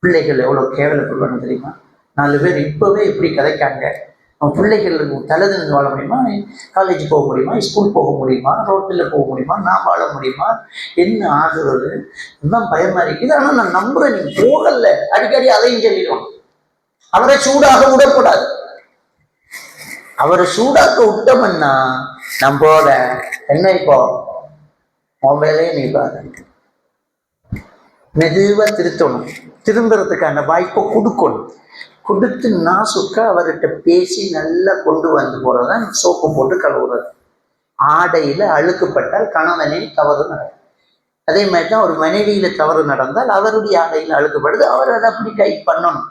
பிள்ளைகள் எவ்வளவு கேவலப்படுவாங்க தெரியுமா? 4 பேர் இப்பவே எப்படி கதைக்காங்க, அவன் பிள்ளைகளுக்கு தலைதிருந்து வாழ முடியுமா, காலேஜ் போக முடியுமா, ஸ்கூல் போக முடியுமா, ரோட்டில் போக முடியுமா, நான் வாழ முடியுமா, என்ன ஆகுறது, இதுதான் பயமா இருக்குது. ஆனா நான் நம்புறேன், நீ போகல, அடிக்கடி அதையும் சொல்லிடுவான். அவரை சூடாக விடக்கூடாது. அவரை சூடாக்க விட்டோம்னா நம்மளோட என்ன இப்போ மொபைலே நீ பாரு, மெதுவா திருத்தணும். திரும்புறதுக்கான வாய்ப்பை கொடுக்கணும். கொடுத்து நாசுக்க அவர்கிட்ட பேசி நல்லா கொண்டு வந்து போறதான் சோப்பு போட்டு கழுவுறது. ஆடையில அழுக்குப்பட்டால் கணவனில் தவறு நடக்கும். அதே மாதிரி தான் ஒரு மனைவியில தவறு நடந்தால் அவருடைய ஆடையில் அழுக்குப்படுது, அவர் அதை அப்படி டைப் பண்ணணும்.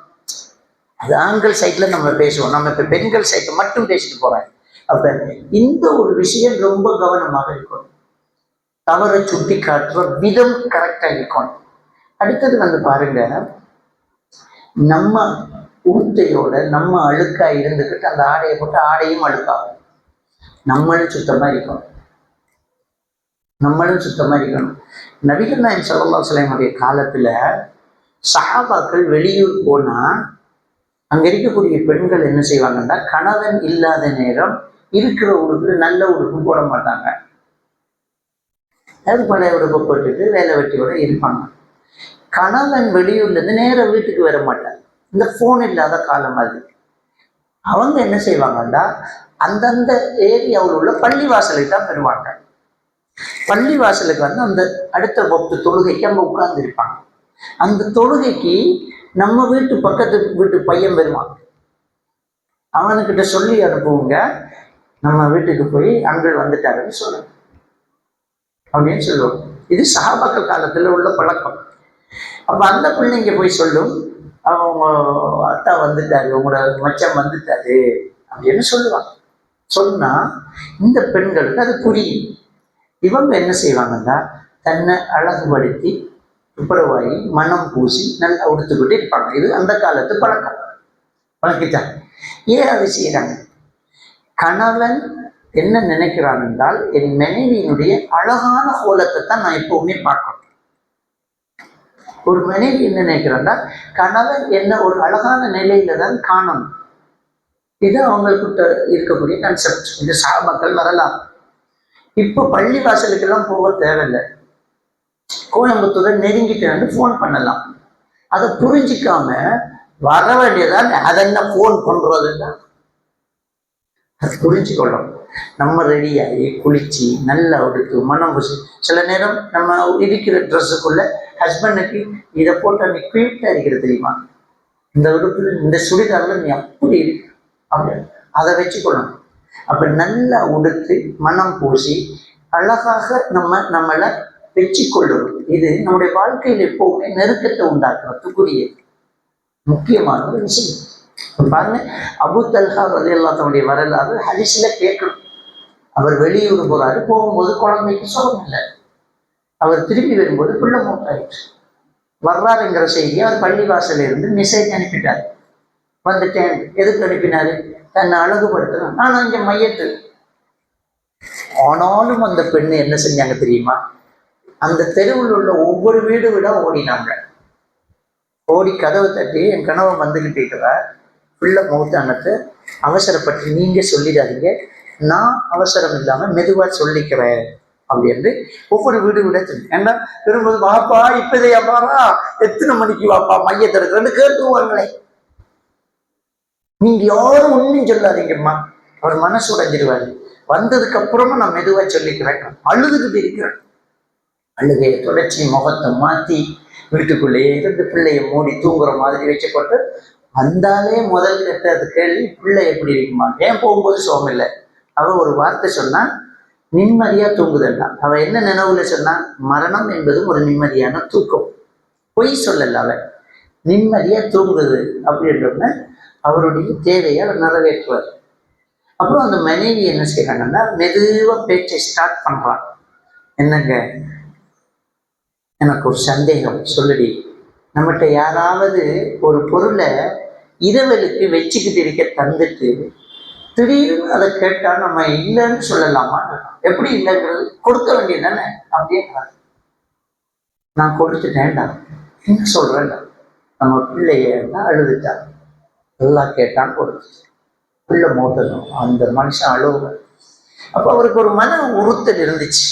அது ஆண்கள் சைட்ல நம்ம பேசுவோம், நம்ம இப்ப பெண்கள் சைட்ல மட்டும் பேசிட்டு போறேன். அப்ப இந்த ஒரு விஷயம் ரொம்ப கவனமாக இருக்கணும். தவறை சுட்டி காட்டுற விதம் கரெக்டா இருக்கணும். அடுத்தது வந்து பாருங்க, நம்ம உருத்தையோட நம்ம அழுக்கா இருந்துக்கிட்டு அந்த ஆடையை போட்டு ஆடையும் அழுக்காகும். நம்மளும் சுத்தமா இருக்கணும். நம்மளும் சுத்தமா இருக்கணும். நபிகள் நாயகம் ஸல்லல்லாஹு அலைஹி வஸல்லம் காலத்துல சஹாபாக்கள் வெளியூர் போனா அங்க இருக்கக்கூடிய பெண்கள் என்ன செய்வாங்கன்னா, கணவன் இல்லாத நேரம் இருக்கிற உடுப்பு நல்ல உடுப்பு போட மாட்டாங்க. அது பழைய உடுப்பு போட்டுட்டு வேலை வெட்டியோட இருப்பாங்க. கணவன் வெளியூர்ல இருந்து நேரம் வீட்டுக்கு வர மாட்டாங்க. இந்த போன் இல்லாத காலம் அது. அவங்க என்ன செய்வாங்கன்னா, அந்தந்த ஏரியாவில் உள்ள பள்ளி வாசலுக்கு தான் பெறுவாங்க. பள்ளி வாசலுக்கு வந்து அந்த அடுத்த வகுப்பு தொழுகைக்கு அங்க உட்கார்ந்து இருப்பாங்க. அந்த தொழுகைக்கு நம்ம வீட்டு பக்கத்து வீட்டு பையன் வருவான். அவனுக்கிட்ட சொல்லி அனுப்புவோங்க, நம்ம வீட்டுக்கு போய் அங்கள் வந்துட்டாருன்னு சொல்லுங்க அப்படின்னு சொல்லுவோம். இது சஹாபாக்கள் காலத்துல உள்ள பழக்கம். அப்ப அந்த பிள்ளைங்க போய் சொல்லும், அவங்க அத்தா வந்துட்டாரு, உங்களோட மச்சான் வந்துட்டாரு அப்படின்னு சொல்லுவாங்க. சொன்னா இந்த பெண்களுக்கு அது புரியும். இவங்க என்ன செய்வாங்கன்னா, தன்னை அழகுபடுத்தி துப்புரவாகி மனம் பூசி நல்லா உடுத்துக்கிட்டு இருப்பாங்க. இது அந்த காலத்து பழக்கம். பழக்கிட்டாங்க. ஏன் அதை செய்யறாங்க? கணவன் என்ன நினைக்கிறான் என்றால், என் மனைவியினுடைய அழகான கோலத்தை தான் நான் எப்பவுமே பார்க்கணும். ஒரு மனைவி என்ன நினைக்கிறான்னா, கணவன் என்ன ஒரு அழகான நிலையில தான் காணணும். இது அவங்கள்கிட்ட இருக்கக்கூடிய கான்செப்ட். இந்த சஹாபாக்கள் வரலாம். இப்போ பள்ளி வாசலுக்கெல்லாம் போக தேவையில்லை. கோயம்புத்தூரை நெருங்கிட்டு போன் பண்ணலாம். அதை புரிஞ்சிக்காம வர வேண்டியதான். அதென்ன போன் பண்றதுன்னா அது புரிஞ்சுக்கொள்ளும். நம்ம ரெடியாகி குளிச்சு நல்லா உடுத்து மனம் பூசி, சில நேரம் நம்ம இருக்கிற ட்ரெஸ்ஸுக்குள்ள ஹஸ்பண்டுக்கு இதை போட்டு நீ குயிட்டா இருக்கிற தெரியுமா, இந்த உடுப்புல இந்த சுடிதாரில் நீ அப்படி இருக்கு அப்படின்னு அதை வச்சுக்கொள்ளணும். அப்ப நல்லா உடுத்து மனம் பூசி அழகாக நம்மளை வச்சுக்கொள்ளணும். இது நம்முடைய வாழ்க்கையில் எப்பவுமே நெருக்கத்தை உண்டாக்குறதுக்குரிய முக்கியமான ஒரு விஷயம். பாருங்க, அபூ தல்ஹா ரலியல்லாஹு தன்னுடைய வரலாறு ஹதீஸ்ல கேட்கணும். அவர் வெளியூர் போறாரு, போகும்போது குழந்தைக்கு சுகம் இல்லை. அவர் திரும்பி வரும்போது பிள்ளை மூத்தாயிடுச்சு. வர்றாருங்கிற செய்தியை அவர் பள்ளிவாசல இருந்து மெசேஜ் அனுப்பிட்டார். வந்துட்டேன். எதுக்கு அனுப்பினாரு? தன்னை அழகுபடுத்தணும். நான் இங்க மையத்து. ஆனாலும் அந்த பெண்ணு என்ன செஞ்சாங்க தெரியுமா? அந்த தெருவில் உள்ள ஒவ்வொரு வீடு விட ஓடினாங்க. ஓடி கதவை தட்டி, என் கணவன் வந்துகிட்டு இருக்கிறார், பிள்ளை மௌத்தானத்தை அவசரப்பட்டு நீங்க சொல்லிடாதீங்க, நான் அவசரம் இல்லாம மெதுவா சொல்லிக்கிறேன் அப்படின்னு ஒவ்வொரு வீடு விட சொல்லி. ஏன்னா வரும்போது, வாப்பா இப்பதையா பாரா, எத்தனை மணிக்கு வாப்பா மையத்தை இருக்கிறேன்னு கேட்டுருவாங்களே. நீங்க யாரும் ஒன்னும் சொல்லாதீங்கம்மா, அவர் மனசு உடைஞ்சிருவாரு. வந்ததுக்கு அப்புறமா நான் மெதுவா சொல்லிக்கிறேன். அழுதுகிட்டு இருக்கிறேன். அழுகையை தொடச்சி முகத்தை மாத்தி வீட்டுக்குள்ளேயே இருந்து பிள்ளைய மூடி தூங்குற மாதிரி வச்சுப்பட்டு வந்தாலே முதல் கேட்டது கேள்வி, பிள்ளை எப்படி இருக்குமா? ஏன் போகும்போது சோகம் இல்லை. அவ ஒரு வார்த்தை சொன்னா, நிம்மதியா தூங்குதல்ல. அவ என்ன நினைவுல சொன்னா, மரணம் என்பதும் ஒரு நிம்மதியான தூக்கம். பொய் சொல்லல, அவ நிம்மதியா தூங்குது அப்படின்றோம்னா அவருடைய தேவையை அவர் நிறைவேற்றுவார். அப்புறம் அந்த மனைவி என்ன செய்யறாங்கன்னா, மெதுவா பேச்சை ஸ்டார்ட் பண்றான். என்னங்க, எனக்கு ஒரு சந்தேகம், சொல்லுடி. நம்மகிட்ட யாராவது ஒரு பொருளை இரவலுக்கு வச்சுக்கிட்டு இருக்க தந்துட்டு திடீர்னு அதை கேட்டா நம்ம இல்லைன்னு சொல்லலாமா? எப்படி இல்லைங்கிறது? கொடுக்க வேண்டியது தானே அப்படின்றாங்க. நான் கொடுத்துட்டேன்டா. என்ன சொல்றேன்டா? நம்ம பிள்ளைய அழுதுட்டா, எல்லாம் கேட்டான், கொடுத்து பிள்ளை மோட்டணும். அந்த மனுஷன் அழுவ. அப்ப அவருக்கு ஒரு மன உறுத்தல் இருந்துச்சு.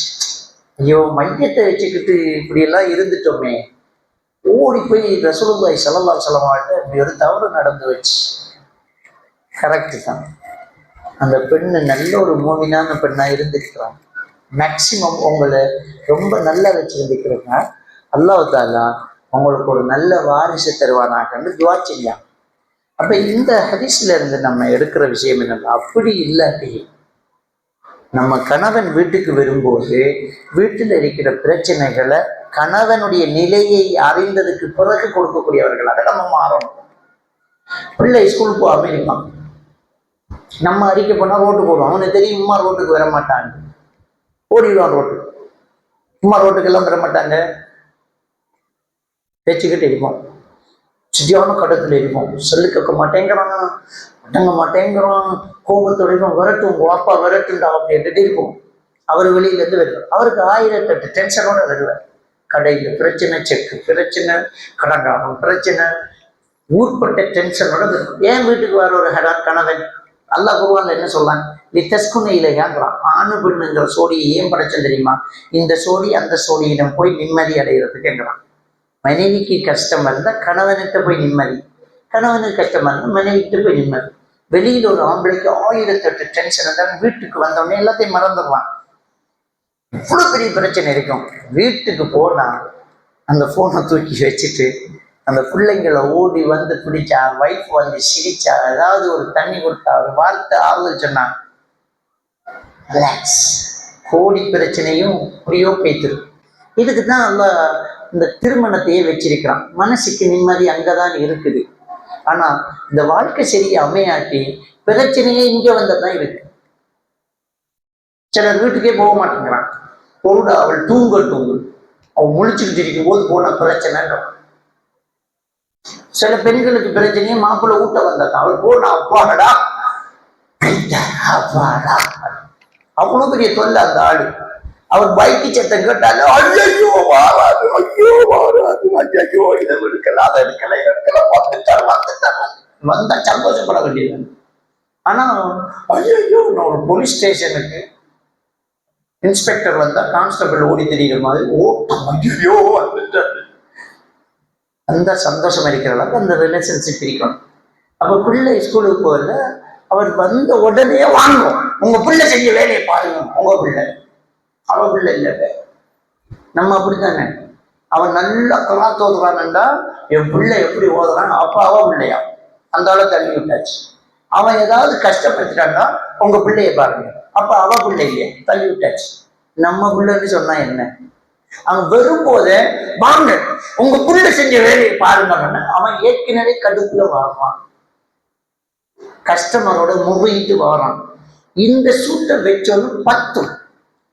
ஐயோ, மையத்தை வச்சுக்கிட்டு இப்படி எல்லாம் இருந்துட்டோமே, ஓடி போய் ரசூலுல்லாஹி ஸல்லல்லாஹு அலைஹி வஸல்லம் இப்படி ஒரு தவறு நடந்து வச்சு. கரெக்டு தான், அந்த பெண்ணு நல்ல ஒரு மூமினான பெண்ணா இருந்திருக்கிறாங்க. மேக்சிமம் உங்களை ரொம்ப நல்லா வச்சிருந்துக்கிறவங்க அல்லாஹ் தாலா உங்களுக்கு ஒரு நல்ல வாரிசு தருவானாகன்னு துவா செய்யலாம். அப்ப இந்த ஹதீஸ்ல இருந்து நம்ம எடுக்கிற விஷயம் என்னன்னா, அப்படி இல்லாட்டி நம்ம கணவன் வீட்டுக்கு வரும்போது வீட்டில் இருக்கிற பிரச்சனைகளை கணவனுடைய நிலையை அறிந்ததுக்கு பிறகு கொடுக்கக்கூடியவர்களாக நம்ம மாறணும். பிள்ளை ஸ்கூலுக்கு போகாம இருப்பான், நம்ம அறிக்கை பண்ணா ரோட்டுக்கு போடுவோம். அவனுக்கு தெரியும் உமா ரோட்டுக்கு வர மாட்டாங்க, ஓடிடுவான் ரோட்டுக்கு. உமா ரோட்டுக்கு எல்லாம் வர மாட்டாங்க, பேச்சுக்கிட்டு இருப்போம், சரியான கடத்துல இருப்போம். சொல்லு கேட்க மாட்டேங்கிறான், அடங்க மாட்டேங்கிறான், கோபத்தோட விரட்டும், உங்க அப்பா விரட்டுண்டா அப்படின்ட்டு இருப்போம். அவர் வெளியில இருந்து வருவார், அவருக்கு 1008 டென்ஷனோட வருவார். கடையில் பிரச்சனை, செக்கு பிரச்சனை, கடன்காரம் பிரச்சனை, ஊர்பட்ட டென்ஷனோட வருவார். ஏன் வீட்டுக்கு வர ஒரு கணவன் அல்லாஹ் குர்ஆன்ல என்ன சொல்றான், நீ தஸ்குனை இல்லையாங்கிறான். ஆணு பெண்ணுங்கிற சோடியை ஏன் படைச்சேன் தெரியுமா? இந்த சோடி அந்த சோடியிடம் போய் நிம்மதி அடைகிறதுக்குங்கிறான். மனைவிக்கு கஷ்டம் இருந்தால் கணவன்கிட்ட போய் நிம்மதி, கணவனுக்கு கஷ்டம் இருந்தால் மனைவிக்கிட்ட போய் நிம்மதி. வெளியில் ஒரு ஆம்பளைக்கு 1008 டென்ஷன் இருந்தாலும் வீட்டுக்கு வந்தவொடனே எல்லாத்தையும் மறந்துடுவான். இவ்வளவு பெரிய பிரச்சனை இருக்கும். வீட்டுக்கு போனா அந்த போனை தூக்கி வச்சுட்டு அந்த பிள்ளைங்களை ஓடி வந்து பிடிச்சா, வைஃப் வந்து சிரிச்சா, ஏதாவது ஒரு தண்ணி கொடுத்தா, ஒரு வார்த்தை ஆறுதல் சொன்னா, ரிலாக்ஸ், கோடி பிரச்சனையும் புரியோ பேத்துரும். இதுக்கு தான் அல்ல இந்த திருமணத்தையே வச்சிருக்கிறான். மனசுக்கு நிம்மதி அங்கதான் இருக்குது. ஆனா இந்த வாழ்க்கை சரியா அமையாட்டி பிரச்சனையே இங்க வந்ததான் இருக்கு. சிலர் வீட்டுக்கே போக மாட்டேங்கிறான். பொருடா அவள் தூங்கு, அவள் முழிச்சுக்கிட்டு இருக்கும் போது போன பிரச்சனை. சில பெண்களுக்கு பிரச்சனையே மாப்பிள்ளை ஊட்ட வந்தாக்கா அவள் போனா அப்பாடா அப்பாடா, அவ்வளவு பெரிய தொல்லை அந்த ஆளு. அவர் பைக்கு சத்தம் கேட்டாலும் ஐயோ வாராது, ஐயோ வாராது, ஐயோ இதை எடுக்கல அதை எடுக்கல வந்தா சந்தோஷப்பட வேண்டியது. ஆனா ஐயோ நான் ஒரு போலீஸ் ஸ்டேஷனுக்கு இன்ஸ்பெக்டர் வந்தா கான்ஸ்டபிள் ஓடி தெரியுற மாதிரி ஓட்டம், ஐயோ அந்த சந்தோஷம் இருக்கிற அளவுக்கு அந்த ரிலேஷன்ஷிப் இருக்கணும். அப்ப பிள்ளை ஸ்கூலுக்கு போகல, அவர் வந்த உடனே வாங்கும், உங்க பிள்ளை செஞ்ச வேலையை பாருங்க, உங்க பிள்ளை அவ பிள்ளை இல்லை. நம்ம அப்படித்தானே, அவன் நல்லா கலாத்து ஓதுறான்டா, என் பிள்ளை எப்படி ஓதுறான், அப்ப அவ பிள்ளையா அந்த அளவு தள்ளி விட்டாச்சு. அவன் ஏதாவது கஷ்டப்படுத்திட்டான்னா உங்க பிள்ளைய பாருங்க, அப்ப அவ பிள்ளை இல்லையா தள்ளி விட்டாச்சு. நம்ம பிள்ளைன்னு சொன்னா என்ன, அவன் வரும்போதே வாங்க உங்க பிள்ளை செஞ்ச வேலையை பாருங்க, அவன் ஏற்கனவே கடுப்புல வாரான், கஸ்டமரோட முகையிட்டு வாரான். இந்த சூட்டை வச்சோன்னு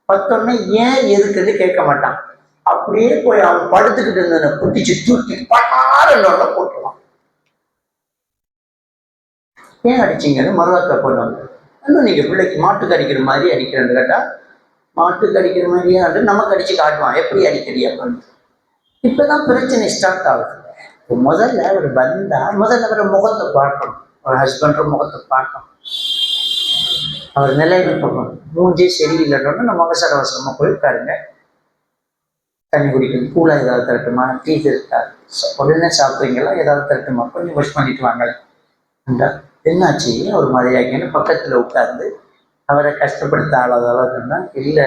பத்தொன்னு ஏன் எதுக்குன்னு கேட்க மாட்டான். அப்படியே போய் அவன் படுத்துக்கிட்டு இருந்த புட்டிச்சு தூக்கி பட்டார போட்டுருவான். ஏன் அடிச்சிங்கன்னு மறுவாக்க போனோம். இன்னும் நீங்க பிள்ளைக்கு மாட்டுக்கு அடிக்கிற மாதிரி அடிக்கிறேன்னு கேட்டா, மாட்டுக்கு அடிக்கிற மாதிரியா நமக்கு அடிச்சு காட்டுவான், எப்படி அடிக்கிறியா அப்படின்னு. இப்பதான் பிரச்சனை ஸ்டார்ட் ஆகுது. முதல்ல அவர் வந்தா முதல்ல அவரை முகத்தை பார்க்கணும், ஒரு ஹஸ்பண்ட் முகத்தை பார்க்கணும், அவர் நிலைமை பார்க்கணும். மூஞ்சே சரியில்லைன்னு நம்ம அவசர அவசரமா போய் உட்காருங்க, தண்ணி குடிக்கணும், கூலா ஏதாவது தரட்டுமா, டீ இருக்கா, உடனே சாப்பிட்றீங்களா, ஏதாவது தரட்டுமா, கொஞ்சம் வாஷ் பண்ணிட்டு வாங்க. என்னாச்சு ஒரு மாதிரியாக்கின்னு பக்கத்துல உட்கார்ந்து அவரை கஷ்டப்படுத்த ஆளாதாலும் இல்லை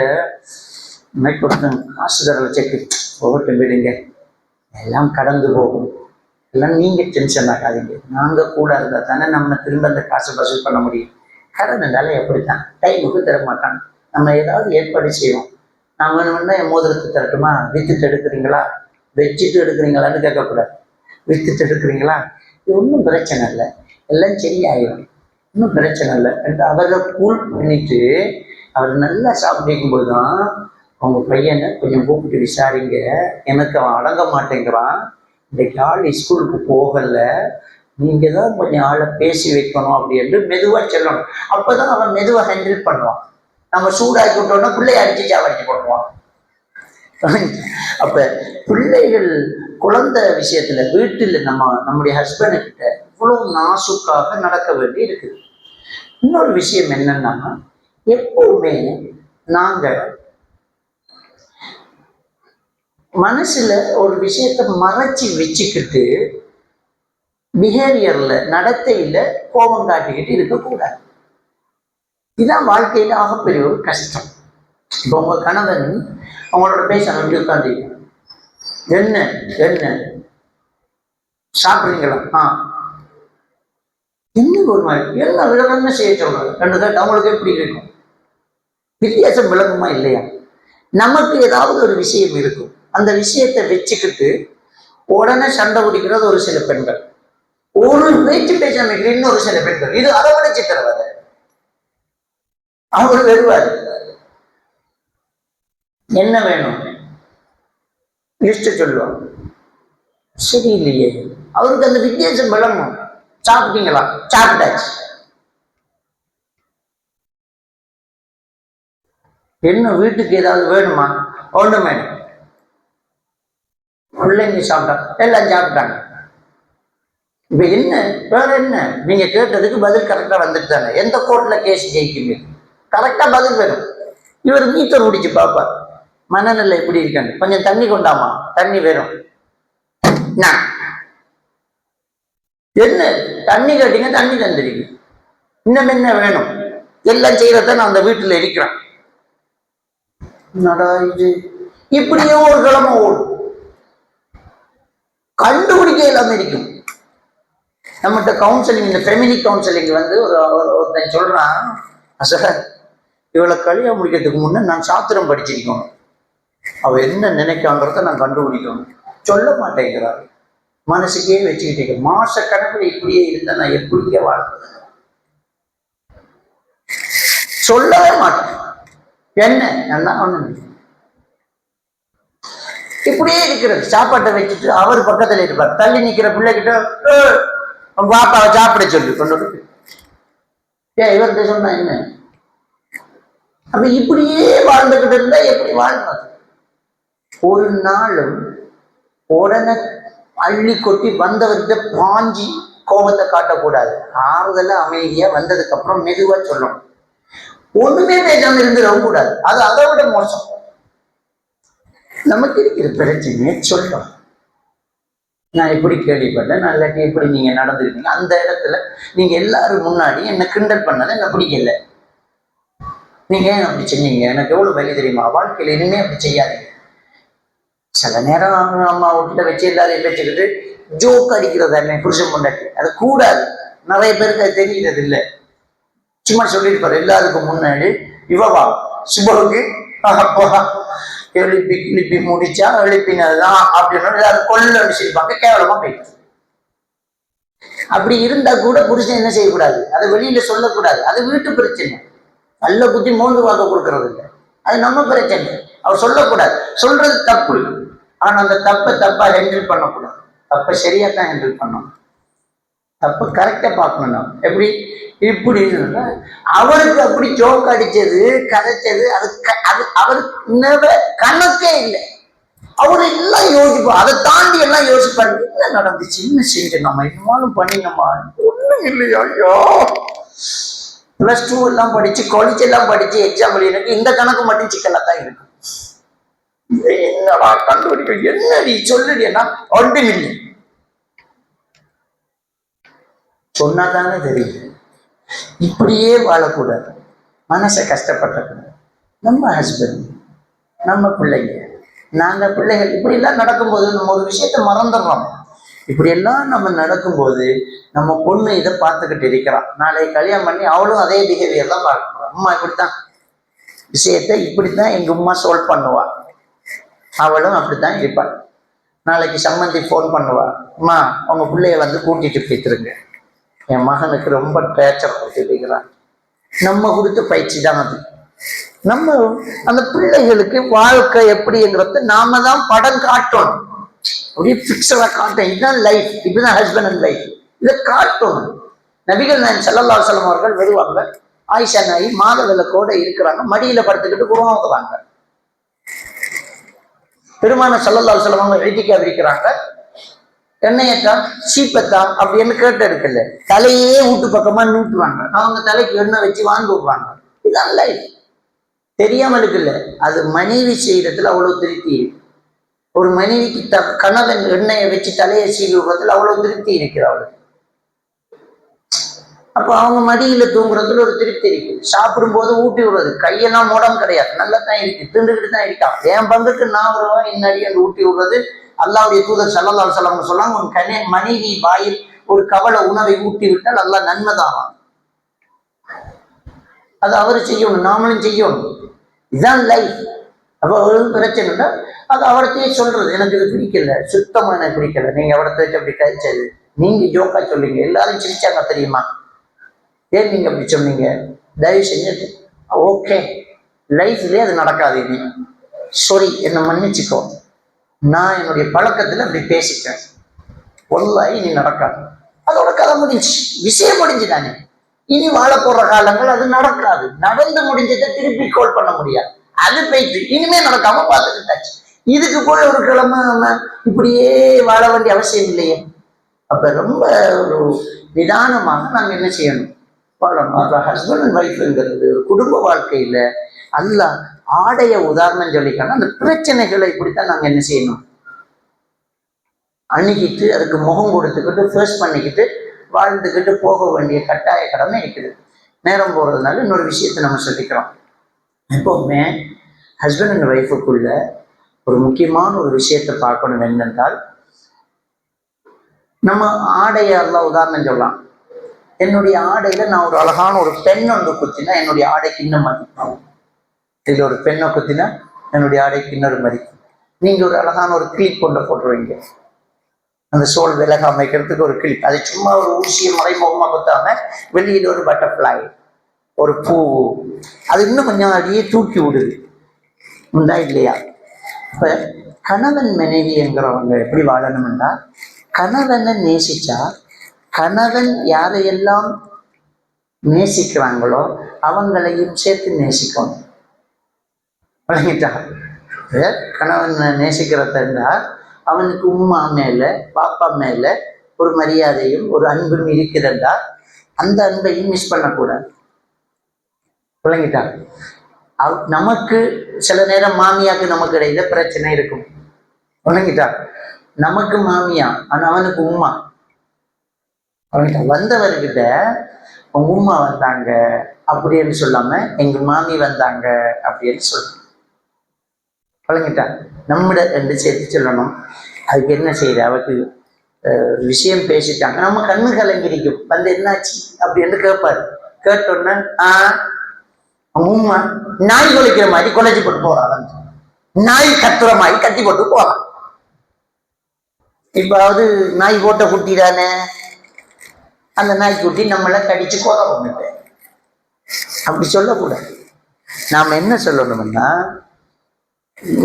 இன்னைக்கு ஒருத்தன் காசு தரல, செக்கு போகட்டும் விடுங்க, எல்லாம் கடந்து போகும், எல்லாம் நீங்க டென்ஷன் ஆகாதீங்க, நாங்க கூட இருந்தா தானே நம்ம திரும்ப அந்த காசை வசூல் பண்ண முடியும். கடன் இருந்தாலும் எப்படித்தான் டைமுக்கு தர மாட்டாங்க. நம்ம ஏதாவது ஏற்பாடு செய்வோம். நான் வேணும்னா என் மோதிரத்தை தரட்டுமா, வித்துட்டு எடுக்கிறீங்களா, வச்சுட்டு எடுக்கிறீங்களான்னு கேட்கக்கூடாது, வித்துட்டு எடுக்கிறீங்களா, இது ஒன்றும் பிரச்சனை இல்லை, எல்லாம் சரியாயிடும், ஒன்றும் பிரச்சனை இல்லை என்று அவரை கூல் பண்ணிட்டு அவர் நல்லா சாப்பிட்டு போதுதான் அவங்க பையனை கொஞ்சம் கூப்பிட்டு விசாரிங்க, எனக்கு அவன் அடங்க மாட்டேங்கிறான், இன்றைக்கு ஆள் ஸ்கூலுக்கு போகல, நீங்க தான் கொஞ்சம் ஆளை பேசி வைக்கணும் அப்படின்னு மெதுவா சொல்லணும். அப்பதான் அவன் மெதுவா ஹேண்டில் பண்ணுவான். நம்ம சூடாக்கி விட்டோம்னா பிள்ளைய அடிச்சு சாவடிச்சு போடுவான். அப்ப பிள்ளைகள் குழந்தை விஷயத்துல வீட்டில் நம்முடைய ஹஸ்பண்ட் கிட்ட இவ்வளவு நாசுக்காக நடக்க வேண்டி இருக்குது. இன்னொரு விஷயம் என்னன்னா, எப்பவுமே நாங்க மனசுல ஒரு விஷயத்தை மறைச்சி வச்சுக்கிட்டு பிஹேவியர்ல நடத்தையில கோபம் காட்டிக்கிட்டு இருக்கக்கூடாது. இதுதான் வாழ்க்கையில ஆகப்பெரிய ஒரு கஷ்டம். இப்போ உங்க கணவன் அவங்களோட பேசணும், அப்படி உட்காந்து என்ன என்ன சாப்பிட்றீங்களா, என்ன ஒரு மாதிரி என்ன விளக்கம்னு செய்ய சொல்றாங்க. ரெண்டு அவங்களுக்கு எப்படி இருக்கும்? வித்தியாசம் விளங்குமா இல்லையா? நமக்கு ஏதாவது ஒரு விஷயம் இருக்கும், அந்த விஷயத்தை வச்சுக்கிட்டு உடனே சண்டை பிடிக்கிறது ஒரு சில பெண்கள், ஒரு பேச்சு பேசாம இன்னொரு சில பெண்கள், இது அதை விட சித்திரவதை. அவங்களுக்கு வருவாரு, என்ன வேணும் லிஸ்ட் சொல்லுவாங்க, சரியில்லையே. அவருக்கு அந்த வித்தியாசம் விளங்கும். சாப்பிட்டீங்களா, சாப்பிட்டாச்சு. என்ன வீட்டுக்கு ஏதாவது வேணுமா, ஒண்ணு வேணும். பிள்ளைங்க சாப்பிட்டா, எல்லாம் சாப்பிட்டாங்க. இப்ப என்ன வேற என்ன? நீங்க கேட்டதுக்கு பதில் கரெக்டா வந்துட்டு தானே. எந்த கோர்ட்ல கேஸ் ஜெயிக்குமே, கரெக்டா பதில் வேணும். இவர் மீட்டர் முடிச்சு பார்ப்பார், மனநிலை எப்படி இருக்காங்க, கொஞ்சம் தண்ணி கொண்டாமா, தண்ணி வேணும். என்ன தண்ணி கேட்டீங்க, தண்ணி தந்துடுங்க. இன்னும் என்ன வேணும், எல்லாம் செய்யறத நான் அந்த வீட்டுல இருக்கிறேன். என்னடா இது, இப்படியே ஒரு கிழமை ஓடும், கண்டுபிடிக்க எல்லாமே இருக்கும். நம்மகிட்ட கவுன்சிலிங், இந்த ஃபெமினிக் கவுன்சிலிங் வந்து ஒருத்தன் சொல்றான், சார் இவளை கல்யாணம் முடிக்கிறதுக்கு முன்னே நான் சாத்திரம் படிச்சிருக்கணும், அவ என்ன நினைக்காங்கிறத நான் கண்டுபிடிக்கணும். சொல்ல மாட்டேங்கிறார், மனசுக்கே வச்சுக்கிட்டே மாச கணக்கில் இப்படியே இருந்தா நான் எப்படியே வாழ்க்கை சொல்லவே மாட்டேன். என்ன என்ன ஒண்ணு இப்படியே இருக்கிறது. சாப்பாட்டை வச்சுட்டு அவர் பக்கத்துல இருப்பார், தள்ளி நிக்கிற பிள்ளைகிட்ட பாப்பாவை சாப்பிட சொல்லி கொண்டு இவர்கிட்ட சொன்னா என்ன? அப்ப இப்படியே வாழ்ந்துகிட்டு இருந்தா எப்படி வாழ்றது? ஒரு நாளும் உடனே அள்ளி கொட்டி வந்தவர்கிட்ட பாஞ்சி கோபத்தை காட்டக்கூடாது. ஆறுதல அமைதியா வந்ததுக்கு அப்புறம் மெதுவா சொல்லணும். ஒண்ணுமே பேசாம இருந்துடவும் கூடாது, அது அதை விட மோசம். நமக்கு இருக்கிற பிரச்சனையை சொல்றோம். நான் எப்படி கேள்விப்பட்டேன், நான் இல்லாட்டி எப்படி நீங்க நடந்துருக்கீங்க, அந்த இடத்துல நீங்க எல்லாரும் முன்னாடி என்ன கிண்டல் பண்ணதை என்ன பிடிக்கல, நீங்க ஏன் அப்படி செஞ்சீங்க, எனக்கு எவ்வளவு வலி தெரியுமா, வாழ்க்கையில இனிமே அப்படி செய்யாதீங்க. சில நேரம் அம்மா வீட்டுல வச்சு எல்லாரையும் வச்சுக்கிட்டு ஜோக் அடிக்கிறது புருஷன் பொண்டாட்டி, அது கூடாது. நிறைய பேருக்கு அது தெரிகிறது இல்லை. சும்மா சொல்லியிருப்பாரு எல்லாருக்கும் முன்னாடி, இவவா சுபகுக்கு எழுப்பி கிளிப்பி முடிச்சா எழுப்பினதுதான் அப்படின்னு எல்லாரும் கொள்ள அடிச்சிருப்பாங்க, கேவலமா போயிட்டு. அப்படி இருந்தா கூட புருஷன் என்ன செய்யக்கூடாது, அதை வெளியில சொல்லக்கூடாது. அது வீட்டு பிரச்சனை. நல்ல புத்தி மோந்து வாங்க கொடுக்கறது இல்லை, அது நம்ம பிரச்சனை. அவர் சொல்லக்கூடாது, சொல்றது தப்பு. ஆனா அந்த தப்பை தப்பா ஹேண்டில் பண்ணக்கூடாது, தப்பை சரியா தான் ஹேண்டில் பண்ணணும். தப்பு கரெக்டா பார்க்கணும். எப்படி இப்படி அவருக்கு அப்படி ஜோக் அடிச்சது கதைச்சது அது அவருக்கு கணக்கே இல்லை. அவரு எல்லாம் யோசிப்போம், அதை தாண்டி எல்லாம் யோசிப்பாரு, என்ன நடந்துச்சு, என்ன செஞ்சு நம்ம இன்னும் பண்ணினோமா, ஒண்ணும் இல்லையா. ஐயோ +2 எல்லாம் படிச்சு காலேஜ் எல்லாம் படிச்சு எக்ஸாம் எழுதினக்கு இந்த கணக்கு மட்டும் சிக்கலா தான் இருக்கு. என்னடா கண்டுபிடிக்க, என்ன நீ சொல்லுடியா, ஒன்றும் இல்லை சொன்னாதானே தெரியுது. இப்படியே வாழக்கூடாது, மனசை கஷ்டப்படக்கூடாது. நம்ம ஹஸ்பண்ட், நம்ம பிள்ளைங்க, நாங்க பிள்ளைகள் இப்படி எல்லாம் நடக்கும்போது நம்ம ஒரு விஷயத்த மறந்துடுறோம். இப்படி எல்லாம் நம்ம நடக்கும்போது நம்ம பொண்ணு இதை பார்த்துக்கிட்டு இருக்கிறான், நாளை கல்யாணம் பண்ணி அவளும் அதே பிஹேவியர் தான் பார்க்கணும். அம்மா இப்படித்தான் விஷயத்த இப்படித்தான் எங்க அம்மா சால்வ் பண்ணுவா, அவளும் அப்படித்தான் இருப்பாள். நாளைக்கு சம்மந்தி ஃபோன் பண்ணுவா, அம்மா உங்க பிள்ளைய வந்து கூட்டிட்டு போய்த்துருங்க, என் மகனுக்கு ரொம்ப டேச்சர் கொடுத்துருக்கிறான். நம்ம கொடுத்த பயிற்சி தான் அது. நம்ம அந்த பிள்ளைகளுக்கு வாழ்க்கை எப்படிங்கிறத நாம தான் படம் காட்டணும். அப்படியே பிக்சரா காட்டும், இதுதான் லைஃப், இப்படிதான் ஹஸ்பண்ட் அண்ட் லைஃப், இதை காட்டணும். நபிகள் நாயகம் ஸல்லல்லாஹு அலைஹி வஸல்லம் அவர்கள் வருவாங்க, ஆயிஷா நாயி மாதவிலக்கோட இருக்கிறாங்க, மடியில படுத்துக்கிட்டு குர்ஆன் ஓதுவாங்க. பெருமானார் ஸல்லல்லாஹு அலைஹி வஸல்லம் அவங்க இத்திகாஃப் இருக்கிறாங்க, எண்ணெயத்தா சீப்பத்தா அப்படின்னு கேட்டு இருக்குல்ல, தலையே வீட்டு பக்கமா நீட்டுவாங்க, அவங்க தலைக்கு எண்ணெய் வச்சு வாங்கி விடுவாங்க. இதுதான் லைஃப். தெரியாம இருக்குல்ல, அது மனைவி செய்யறதுல அவ்வளவு திருப்தி. ஒரு மனைவிக்கு கணவன் எண்ணெயை வச்சு தலையை சீவி விடுறதுல அவ்வளவு திருப்தி இருக்குது அவளுக்கு. அப்ப அவங்க மடியில தூங்குறதுல ஒரு திருப்தி இருக்கு. சாப்பிடும் போது ஊட்டி விடுறது, கையெல்லாம் மூடம் கிடையாது, நல்லா தான் இருக்கு, திண்டுகிட்டு தான் இருக்கான். என் பங்குக்கு நான் வருவேன் இன்னடி அந்த ஊட்டி விடுறது. அல்லாஹ்வுடைய தூதர் ஸல்லல்லாஹு அலைஹி வஸல்லம் சொல்லாங்க, உன் மனைவி வாயில் ஒரு கவலை உணவை ஊட்டி விட்டால் அல்லாஹ் நன்மைதான். அது அவரு செய்யணும், நாமளும் செய்யணும். இதுதான் லைஃப். அப்போ ஒரு பிரச்சனைனா அது அவர்த்தையே சொல்றது, எனக்கு இது பிடிக்கல, சுத்தமா எனக்கு பிடிக்கல, நீங்க அவரத்தை வச்சு அப்படி கழிச்சது, நீங்க ஜோக்கா சொல்லிங்க, எல்லாரும் சிரிச்சாங்க தெரியுமா, ஏன் நீங்க அப்படி சொன்னீங்க, தயவு செஞ்சு ஓகே, லைஃப்லயே அது நடக்காது. இனி சாரி, என்னை மன்னிச்சுக்கோ, நான் என்னுடைய பழக்கத்துல அப்படி பேசிட்டேன், ஒல்லாய் இனி நடக்காது. அதோட கதை முடிஞ்சு, விஷயம் முடிஞ்சுதானே. இனி வாழ போற காலங்கள் அது நடக்காது. நடந்து முடிஞ்சதை திருப்பி கோல் பண்ண முடியாது. அது போயிட்டு இனிமே நடக்காம பார்த்துக்கிட்டாச்சு. இதுக்கு போய் ஒரு கிழமை நம்ம இப்படியே வாழ வேண்டிய அவசியம் இல்லையே. அப்ப ரொம்ப ஒரு நிதானமாக நாங்க என்ன செய்யணும், வாழணும். அப்ப ஹஸ்பண்ட் அண்ட் ஒய்ஃப்ங்கிறது குடும்ப வாழ்க்கையில அல்லாஹ் ஆடைய உதாரணம் சொல்லிக்கணும். அந்த பிரச்சனைகளை இப்படித்தான் நாங்க என்ன செய்யணும், அணுகிட்டு அதுக்கு முகம் கொடுத்துக்கிட்டு ஃபேஸ் பண்ணிக்கிட்டு வாழ்ந்துக்கிட்டு போக வேண்டிய கட்டாய கடமை இருக்குது. நேரம் போறதுனால இன்னொரு விஷயத்தை நம்ம சொல்லிக்கிறோம். எப்பவுமே ஹஸ்பண்ட் அண்ட் ஒய்ஃபுக்குள்ள ஒரு முக்கியமான ஒரு விஷயத்தை பார்க்கணும். என்னென்றால், நம்ம ஆடையை எல்லாம் உதாரணம் சொல்லலாம். என்னுடைய ஆடையில நான் ஒரு அழகான ஒரு பெண் ஒன்று குத்தினா என்னுடைய ஆடைக்கு இன்னும் மதிக்கும். இதுல ஒரு பெண்ணை குத்தினா என்னுடைய ஆடைக்கு இன்னொரு மதிக்கும். நீங்க ஒரு அழகான ஒரு கிளிப் கொண்டு போட்டுருவீங்க, அந்த சோல் விலக அமைக்கிறதுக்கு ஒரு கிளிப், அது சும்மா ஒரு ஊசியை மறைமுகமா குத்தாம வெளியில ஒரு பட்டர்ஃப்ளை, ஒரு பூ, அது இன்னும் கொஞ்சம் அடியே தூக்கி விடுது, உண்டா இல்லையா? இப்ப கணவன் மனைவி என்கிறவங்க எப்படி வாழணும்னா, கணவனை நேசிச்சா கணவன் யாரையெல்லாம் நேசிக்கிறாங்களோ அவங்களையும் சேர்த்து நேசிக்கணும். வழங்கிட்டா? கணவன் நேசிக்கிறதா அவனுக்கு உம்மா மேல பாப்பா மேல ஒரு மரியாதையும் ஒரு அன்பும் இருக்கிறதா, அந்த அன்பையும் மிஸ் பண்ணக்கூடாது. விளங்கிட்டா? நமக்கு சில நேரம் மாமியாக்கு நமக்கு இடையில பிரச்சனை இருக்கும். விளங்கிட்டா? நமக்கு மாமியா, ஆனா அவனுக்கு உம்மா. வந்தவர்கிட்ட உங்க உம்மா வந்தாங்க அப்படின்னு சொல்லாம எங்க மாமி வந்தாங்க அப்படின்னு சொல்லணும். விளங்கிட்டா? நம்மிட ரெண்டு சேர்த்து சொல்லணும். அதுக்கு என்ன செய்யுது, அவருக்கு விஷயம் பேசிட்டாங்க, நம்ம கண்ணு கலங்கிரிக்கும், வந்து என்னாச்சு அப்படின்னு கேட்பாரு. கேட்டோன்னா உம்மா நாய் கொலைக்கிற மாதிரி கொலைச்சு போட்டு போறான், நாய் கத்துற மாதிரி கத்தி போட்டு போறான். இப்பாவது நாய் போட்ட குட்டி தானே, அந்த நாய்க்குட்டி நம்மளை கடிச்சு கொலை பண்ணிட்டு அப்படி சொல்லக்கூடாது. நாம என்ன சொல்லணும்னா,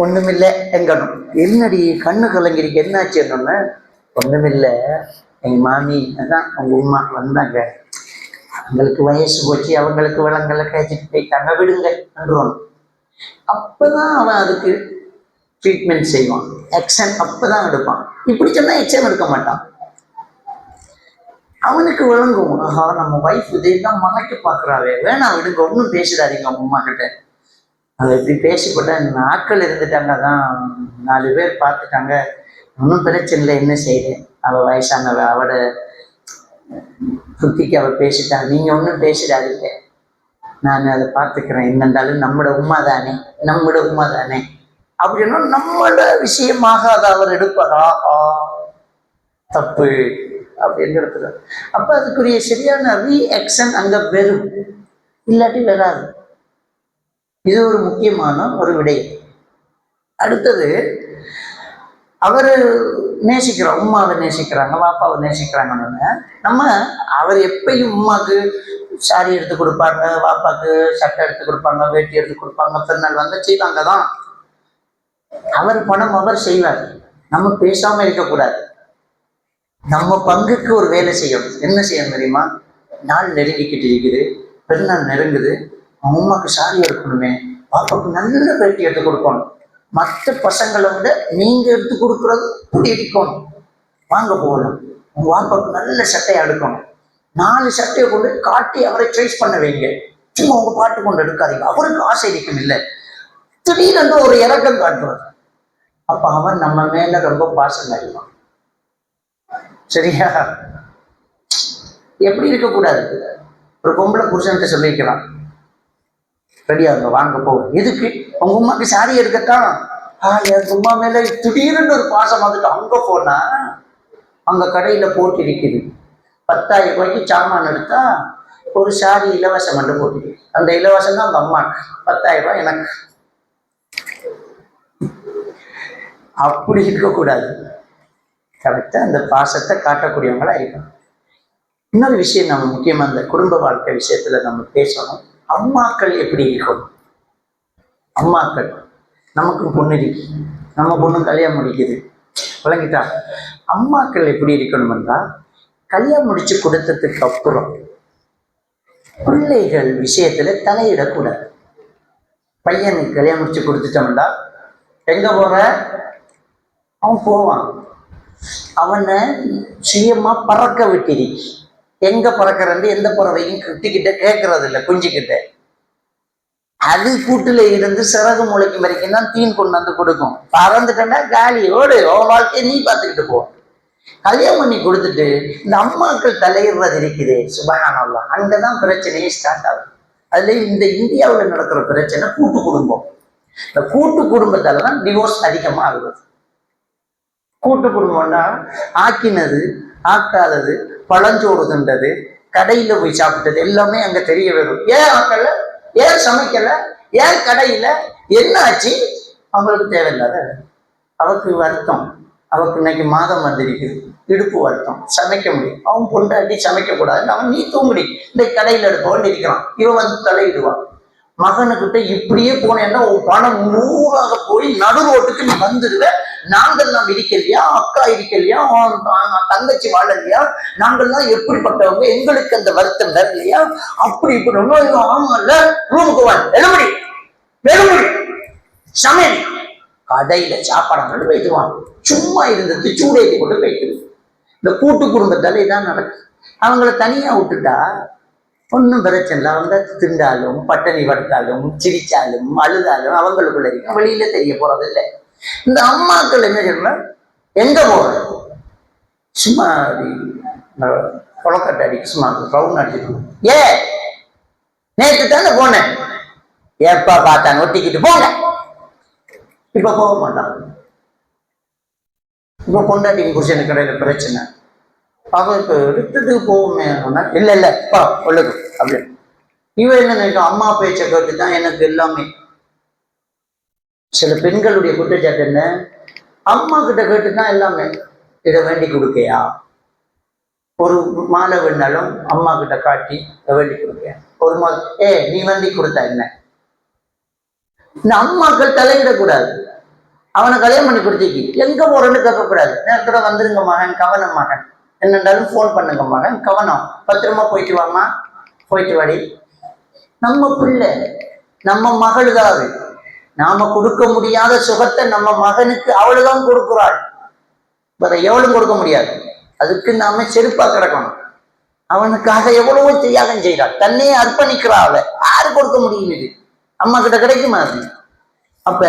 ஒண்ணுமில்லை எங்கணும், என்னடி கண்ணு கலங்கிரிக்கு என்னாச்சு என்னன்னு, ஒண்ணுமில்லை எங்க மாமி அதான் அவங்க உம்மா வந்தாங்க, அவங்களுக்கு வயசு போச்சு, அவங்களுக்கு விலங்கலை கேச்சிட்டு போயிட்டாங்க, விடுங்க என்றோம். அப்பதான் அவன் அதுக்கு ட்ரீட்மெண்ட் செய்வான், ஆக்ஷன் அப்பதான் எடுப்பான். இப்படி சொன்னா ஆக்ஷன் எடுக்க மாட்டான். அவனுக்கு விளங்கும், ஆஹா நம்ம வைஃப் இதையெல்லாம் மறைக்க பாக்குறாவே, வேணாம் விடுங்க, ஒன்றும் பேசிடாதீங்க அவங்க அம்மா கிட்ட. அதை எப்படி பேசிப்பட்ட நாட்கள் இருந்துட்டாங்க, தான் 4 பேர் பார்த்துட்டாங்க, ஒன்றும் பிரச்சனை இல்லை, என்ன செய்யுறேன், அவள் வயசானவ, அவட சுத்திக்கு அவள் பேசிட்டாங்க, நீங்க ஒன்றும் பேசிடாதீங்க, நான் அதை பார்த்துக்கிறேன், என்னென்றாலும் நம்மளோட உண்மை தானே, நம்மளோட உண்மை தானே அப்படின்னா நம்மளோட விஷயமாக அதை அவர் எடுப்பாரா, தப்பு அப்படின்னு எடுத்துரு. அப்ப அதுக்குரிய சரியான ரியாக்ஷன் அங்க வெறும், இல்லாட்டி வராது. இது ஒரு முக்கியமான ஒரு விடயம். அடுத்தது, அவரு நேசிக்கிறோம், உம்மாவை நேசிக்கிறாங்க, பாப்பாவை நேசிக்கிறாங்கன்னு நம்ம, அவர் எப்பயும் உம்மாக்கு சாரி எடுத்து கொடுப்பாங்க, பாப்பாக்கு சட்டை எடுத்து கொடுப்பாங்க, வேட்டி எடுத்து கொடுப்பாங்க, பிறநாள் வந்து செய்வாங்க தான். அவர் பணம் அவர் செய்வார், நம்ம பேசாம இருக்கக்கூடாது. நம்ம பங்குக்கு ஒரு வேலை செய்யணும். என்ன செய்யணும் தெரியுமா? நாள் நெருங்கிக்கிட்டு இருக்குது, பெருநாள் நெருங்குது, அம்மாக்கு சாரி எடுக்கணுமே, பாப்பாவுக்கு நல்ல வேட்டி எடுத்து கொடுக்கணும், மற்ற பசங்களை விட நீங்க எடுத்து கொடுக்கறது கூடி இருக்கணும், வாங்க போகணும், உங்க பாப்பாவுக்கு நல்ல சட்டையை எடுக்கணும், 4 சட்டையை கொண்டு காட்டி அவரை ட்ரேஸ் பண்ண வைங்க, சும்மா உங்க பாட்டு கொண்டு எடுக்காதீங்க, அவருக்கு ஆசை இருக்கும் இல்லை, திடீரென்று ஒரு இறக்கம் காட்டுவார், அப்ப அவன் நம்ம மேல ரொம்ப பாசம் அறிவான். சரியா? எப்படி இருக்கக்கூடாது? ஒரு பொம்பளை புருஷன்ட்டு சொல்லிக்கலாம், ரெடியாங்க வாங்க போகும். எதுக்கு? உங்க உமாக்கு சாரி எடுக்கத்தான். என் உமா மேல திடீர்னு ஒரு பாசம் வந்துட்டு அங்க போனா அங்க கடையில போட்டு இருக்குது 10,000 ரூபாய்க்கு சாமான் எடுத்தா ஒரு சாரி இலவசம் என்று போட்டு, அந்த இலவசம் தான் அந்த அம்மா 10,000 ரூபாய் எனக்கு. அப்படி இருக்கக்கூடாது. கரெக்டா அந்த பாசத்தை காட்டக்கூடியவங்களா இருக்கணும். இன்னொரு விஷயம் நம்ம முக்கியமா இந்த குடும்ப வாழ்க்கை விஷயத்துல நம்ம பேசணும். அம்மாக்கள் எப்படி இருக்கணும்? அம்மாக்கள், நமக்கும் பொண்ணு இருக்கு, நம்ம பொண்ணும் கல்யாணம் முடிக்குது, விளங்கிட்டா? அம்மாக்கள் எப்படி இருக்கணும்னா, கல்யாணம் முடிச்சு கொடுத்ததுக்கு அப்புறம் பிள்ளைகள் விஷயத்துல தலையிடக்கூடாது. பையனுக்கு கல்யாணம் முடிச்சு கொடுத்துட்டோம்னா எங்க போற? அவன் போவான். அவனை சுயமா பறக்க விட்டிருக்கு. எங்க பறக்கிறது? எந்த பறவையும் கிட்ட கேட்கறது இல்லை, குஞ்சுக்கிட்ட. அது கூட்டுல இருந்து சிறகு முளைக்கும் வரைக்கும் தான் தீன் கொண்டு வந்து கொடுக்கும். பறந்துட்டா காலியோடு உன் வாழ்க்கையை நீ பார்த்துக்கிட்டு போ. கல்யாணம் பண்ணி கொடுத்துட்டு இந்த அம்மாக்கள் தலையிடுறது இருக்குது, சுபஹானல்லாஹ், அங்கதான் பிரச்சனையே ஸ்டார்ட் ஆகும். அதுல இந்த இந்தியாவில் நடக்கிற பிரச்சனை கூட்டு குடும்பம். இந்த கூட்டு குடும்பத்தால தான் டிவோர்ஸ் அதிகமா ஆகுது. கூட்டு குடும்பம்னா ஆக்கினது ஆக்காதது, பழஞ்சோறு தின்றது, கடையில போய் சாப்பிட்டது எல்லாமே அங்க தெரிய வரும். ஏன் ஆக்கல, ஏன் சமைக்கல, ஏன் கடையில என்ன ஆச்சு? அவங்களுக்கு தேவையில்லாத. அவருக்கு வருத்தம், அவருக்கு இன்னைக்கு மாதம் வந்திருக்குது, இடுப்பு வருத்தம், சமைக்க முடியும். அவன் பொண்டாட்டி சமைக்க கூடாது, அவன் நீ தூங்குடி, இந்த கடையில எடுப்பவன் இருக்கிறான், இவன் வந்து தலையிடுவான். மகனுக்கிட்ட இப்படியே போனேன்னா உன் பணம் 100ஆக போய் நடு ரோட்டுக்கு நீ வந்துடுவ. நாங்கள்லாம் இருக்கலையா, அக்கா இருக்கலையா, தங்கச்சி வாழலையா, நாங்கள்லாம் எப்படிப்பட்டவங்க, எங்களுக்கு அந்த வருத்தம் வரலையா, அப்படி இப்படி. ஆமால, ரூமுக்கு எழுமடி எழுமடி சமையல், கடையில சாப்பாடு போயிட்டுவான். சும்மா இருந்தது சூடேற்றி கொண்டு போயிட்டு. இந்த கூட்டு குடும்பத்தால இதான் நடக்கும். அவங்கள தனியா விட்டுட்டா ஒன்றும் பிரச்சனை இல்லை. அவங்க திண்டாலும் பட்டணி படுத்தாலும் சிரிச்சாலும் அழுதாலும் அவங்களுக்குள்ள இருக்கும், வெளியில தெரிய போறது இல்லை. இந்த அம்மாக்கள் என்ன சொல்லணும், எங்க போறது? சும்மா கொலக்கட்டை அடிக்க, சும்மா ரவுண்ட் அடிச்சுட்டு, நேற்று தானே போனேன், எப்ப பார்த்தாங்க ஒட்டிக்கிட்டு போங்க. இப்ப போக மாட்டான். இப்ப பொண்டாட்டி புருஷனுக்கு கடையில பிரச்சனை, அவருக்கு எடுத்ததுக்கு போகுமே. இல்ல இல்ல பா உள்ளது அப்படின்னு. இவன் என்ன நினைக்கும், அம்மா பேச்சை கேட்டுதான் எனக்கு எல்லாமே. சில பெண்களுடைய குற்றச்சாட்டு என்ன, அம்மா கிட்ட கேட்டுதான் எல்லாமே. இதை வேண்டி கொடுக்கையா, ஒரு மாலை வேணாலும் அம்மா கிட்ட காட்டி வேண்டி கொடுக்க. ஒரு மாலை நீ வேண்டி கொடுத்தா என்ன? இந்த அம்மாக்கள் தலையிடக்கூடாது. அவனை கல்யாணம் பண்ணி கொடுத்திக்கு எங்க போறேன்னு கேட்கக்கூடாது. நேரத்தோட வந்துருங்க மகன், கவனம் மகன், என்னண்டாலும் போன் பண்ணுங்க மகன், கவனம், பத்திரமா போயிட்டு வாமா, போயிட்டு வாடி. நம்ம பிள்ளை, நம்ம மகளுதான். நாம கொடுக்க முடியாத சுகத்தை நம்ம மகனுக்கு அவளுதான் கொடுக்குறாள், வேற எவ்வளவு கொடுக்க முடியாது. அதுக்கு நாம செருப்பா கிடக்கணும். அவனுக்காக எவ்வளவோ தியாகம் செய்யறாள், தன்னையே அர்ப்பணிக்கிறா. அவளை யாரு கொடுக்க முடியும்? இது அம்மா கிட்ட கிடைக்குமா? அது அப்ப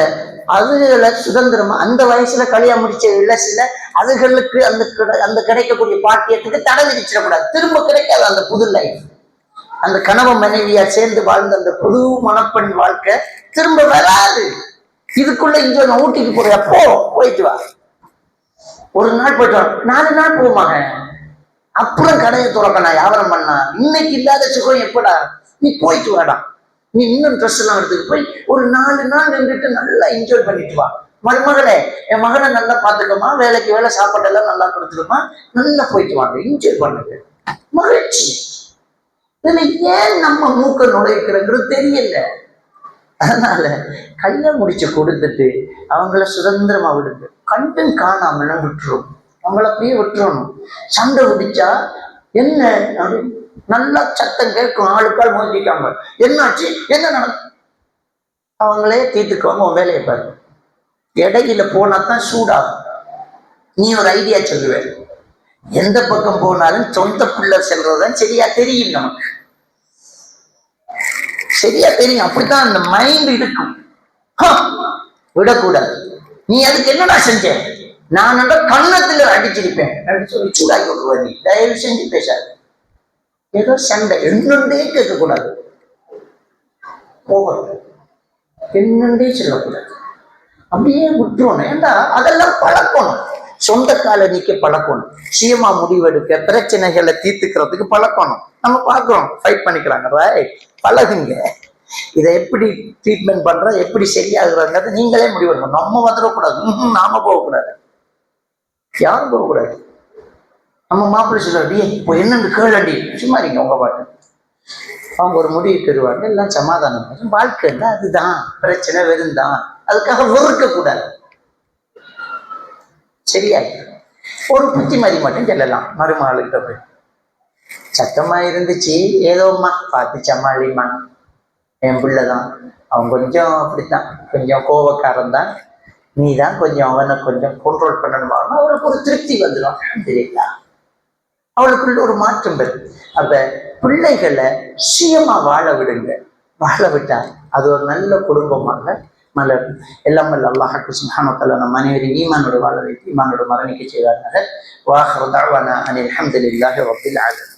அதுகளை சுதந்திரமா அந்த வயசுல கல்யாணம் முடிச்ச இளசில அதுகளுக்கு அந்த கிடைக்கக்கூடிய பாக்கியத்துக்கு தடை விதிச்சிடக்கூடாது. திரும்ப கிடைக்காது அந்த புது லைஃப். அந்த கணவன் மனைவியா சேர்ந்து வாழ்ந்த அந்த புது மணப்பெண் வாழ்க்கை திரும்ப வராது. இதுக்குள்ள இங்க நான் ஊட்டிக்கு போறியா, போயிட்டு வா. ஒரு நாள் போயிட்டு வா, 4 நாள் போமாங்க, அப்புறம் கடையை துறக்க நான் வியாபாரம் பண்ணா. இன்னைக்கு இல்லாத சுகம் எப்படா? நீ போயிட்டு வாடா, நீ இன்னும் ட்ரெஸ் எல்லாம் எடுத்துட்டு போய் ஒரு 4 நாள் நின்றுட்டு நல்லா என்ஜாய் பண்ணிட்டு வா. மருமகளே, என் மகனை நல்லா பாத்துக்கமா, வேலைக்கு வேலை, சாப்பாட்டெல்லாம் நல்லா கொடுத்துக்கமா, நல்லா போயிட்டு வாங்க, என்ஜாய் பண்ணுங்க, மகிழ்ச்சி. இதுல ஏன் நம்ம மூக்க நுழைக்கிறோங்கிறது தெரியல. அதனால கல்யாணம் முடிச்சு கொடுத்துட்டு அவங்கள சுதந்திரமா விடுங்க. கண்டும் காணாமல் விட்டுரும், அவங்கள அப்படியே விட்டுறணும். சண்டை பிடிச்சா என்ன அப்படின்னு நல்லா சத்தம் கேட்கும், ஆளுக்கால் மோதிட்டாங்க, என்னாச்சு, என்ன நடக்கும், அவங்களே தீர்த்துக்குவாங்க. உன் வேலையை பாரு. இடையில போனாதான் சூடாகும். நீ ஒரு ஐடியா சொல்லுவேன், எந்த பக்கம் போனாலும் சொந்த பிள்ளை செல்றதுதான் சரியா தெரியும், நமக்கு சரியா தெரியும். அப்படித்தான் அந்த மைண்ட் இருக்கும். விடக்கூடாது. நீ அதுக்கு என்னடா செஞ்ச? நான் கண்ணத்துல அடிச்சிருப்பேன் அப்படின்னு சொல்லி சூடாக்கி விட்டுருவா. நீ தயவு செஞ்சு பேசாது. ஏதோ சண்டை என்னண்டே கேட்கக்கூடாது, போகிறது என்னண்டே சொல்லக்கூடாது, அப்படியே விட்டுருணும். ஏண்டா அதெல்லாம் பழக்கணும். சொந்த கால நீக்க பழக்கணும், சுயமா முடிவெடுக்க, பிரச்சனைகளை தீர்த்துக்கிறதுக்கு பழக்கணும். நம்ம பார்க்கிறோம் ஃபைட் பண்ணிக்கிறாங்க, பழகுங்க. இதை எப்படி ட்ரீட்மெண்ட் பண்ற, எப்படி சரியாகுறாங்கிறத நீங்களே முடிவெடுக்கணும். நம்ம வந்துடக்கூடாது, நாம போகக்கூடாது, யாரும் போகக்கூடாது. நம்ம மாப்பிள்ளை சொல்றாடி இப்போ என்னன்னு கேளண்டி, சும்மா இருங்க உங்க பாட்டு. அவங்க ஒரு முடிவு பெறுவாங்க, எல்லாம் சமாதானம். வாழ்க்கைன்னா அதுதான், பிரச்சனை வெறுந்தான், அதுக்காக வெறுக்க கூடாது. சரியாய் ஒரு புத்திமதி மட்டும் சொல்லலாம். மருமகளுக்கிட்ட போய் சத்தமா இருந்துச்சு, ஏதோம்மா பார்த்து சமாளிம்மா, என் பிள்ளைதான், அவன் கொஞ்சம் அப்படித்தான், கொஞ்சம் கோபக்காரன் தான், நீ தான் கொஞ்சம் அவனை கொஞ்சம் கண்ட்ரோல் பண்ணணுமா, அவளுக்கு ஒரு திருப்தி வந்துடும். தெரியல, அவளுக்குள்ள ஒரு மாற்றம் பெறும். அப்ப பிள்ளைகளை சுயமா வாழ விடுங்க. வாழ விட்டா அது ஒரு நல்ல குடும்பமாக மலர். எல்லாம் வல்ல அல்லாஹ் சுப்ஹானஹு வ தஆலா நம் அனைவரையும் ஈமானோடு வாழ வைத்து ஈமானோடு மரணிக்க செய்வார்கள். வாஹிரு தஅவானா அனில் ஹம்துலில்லாஹி ரப்பில் ஆலமீன்.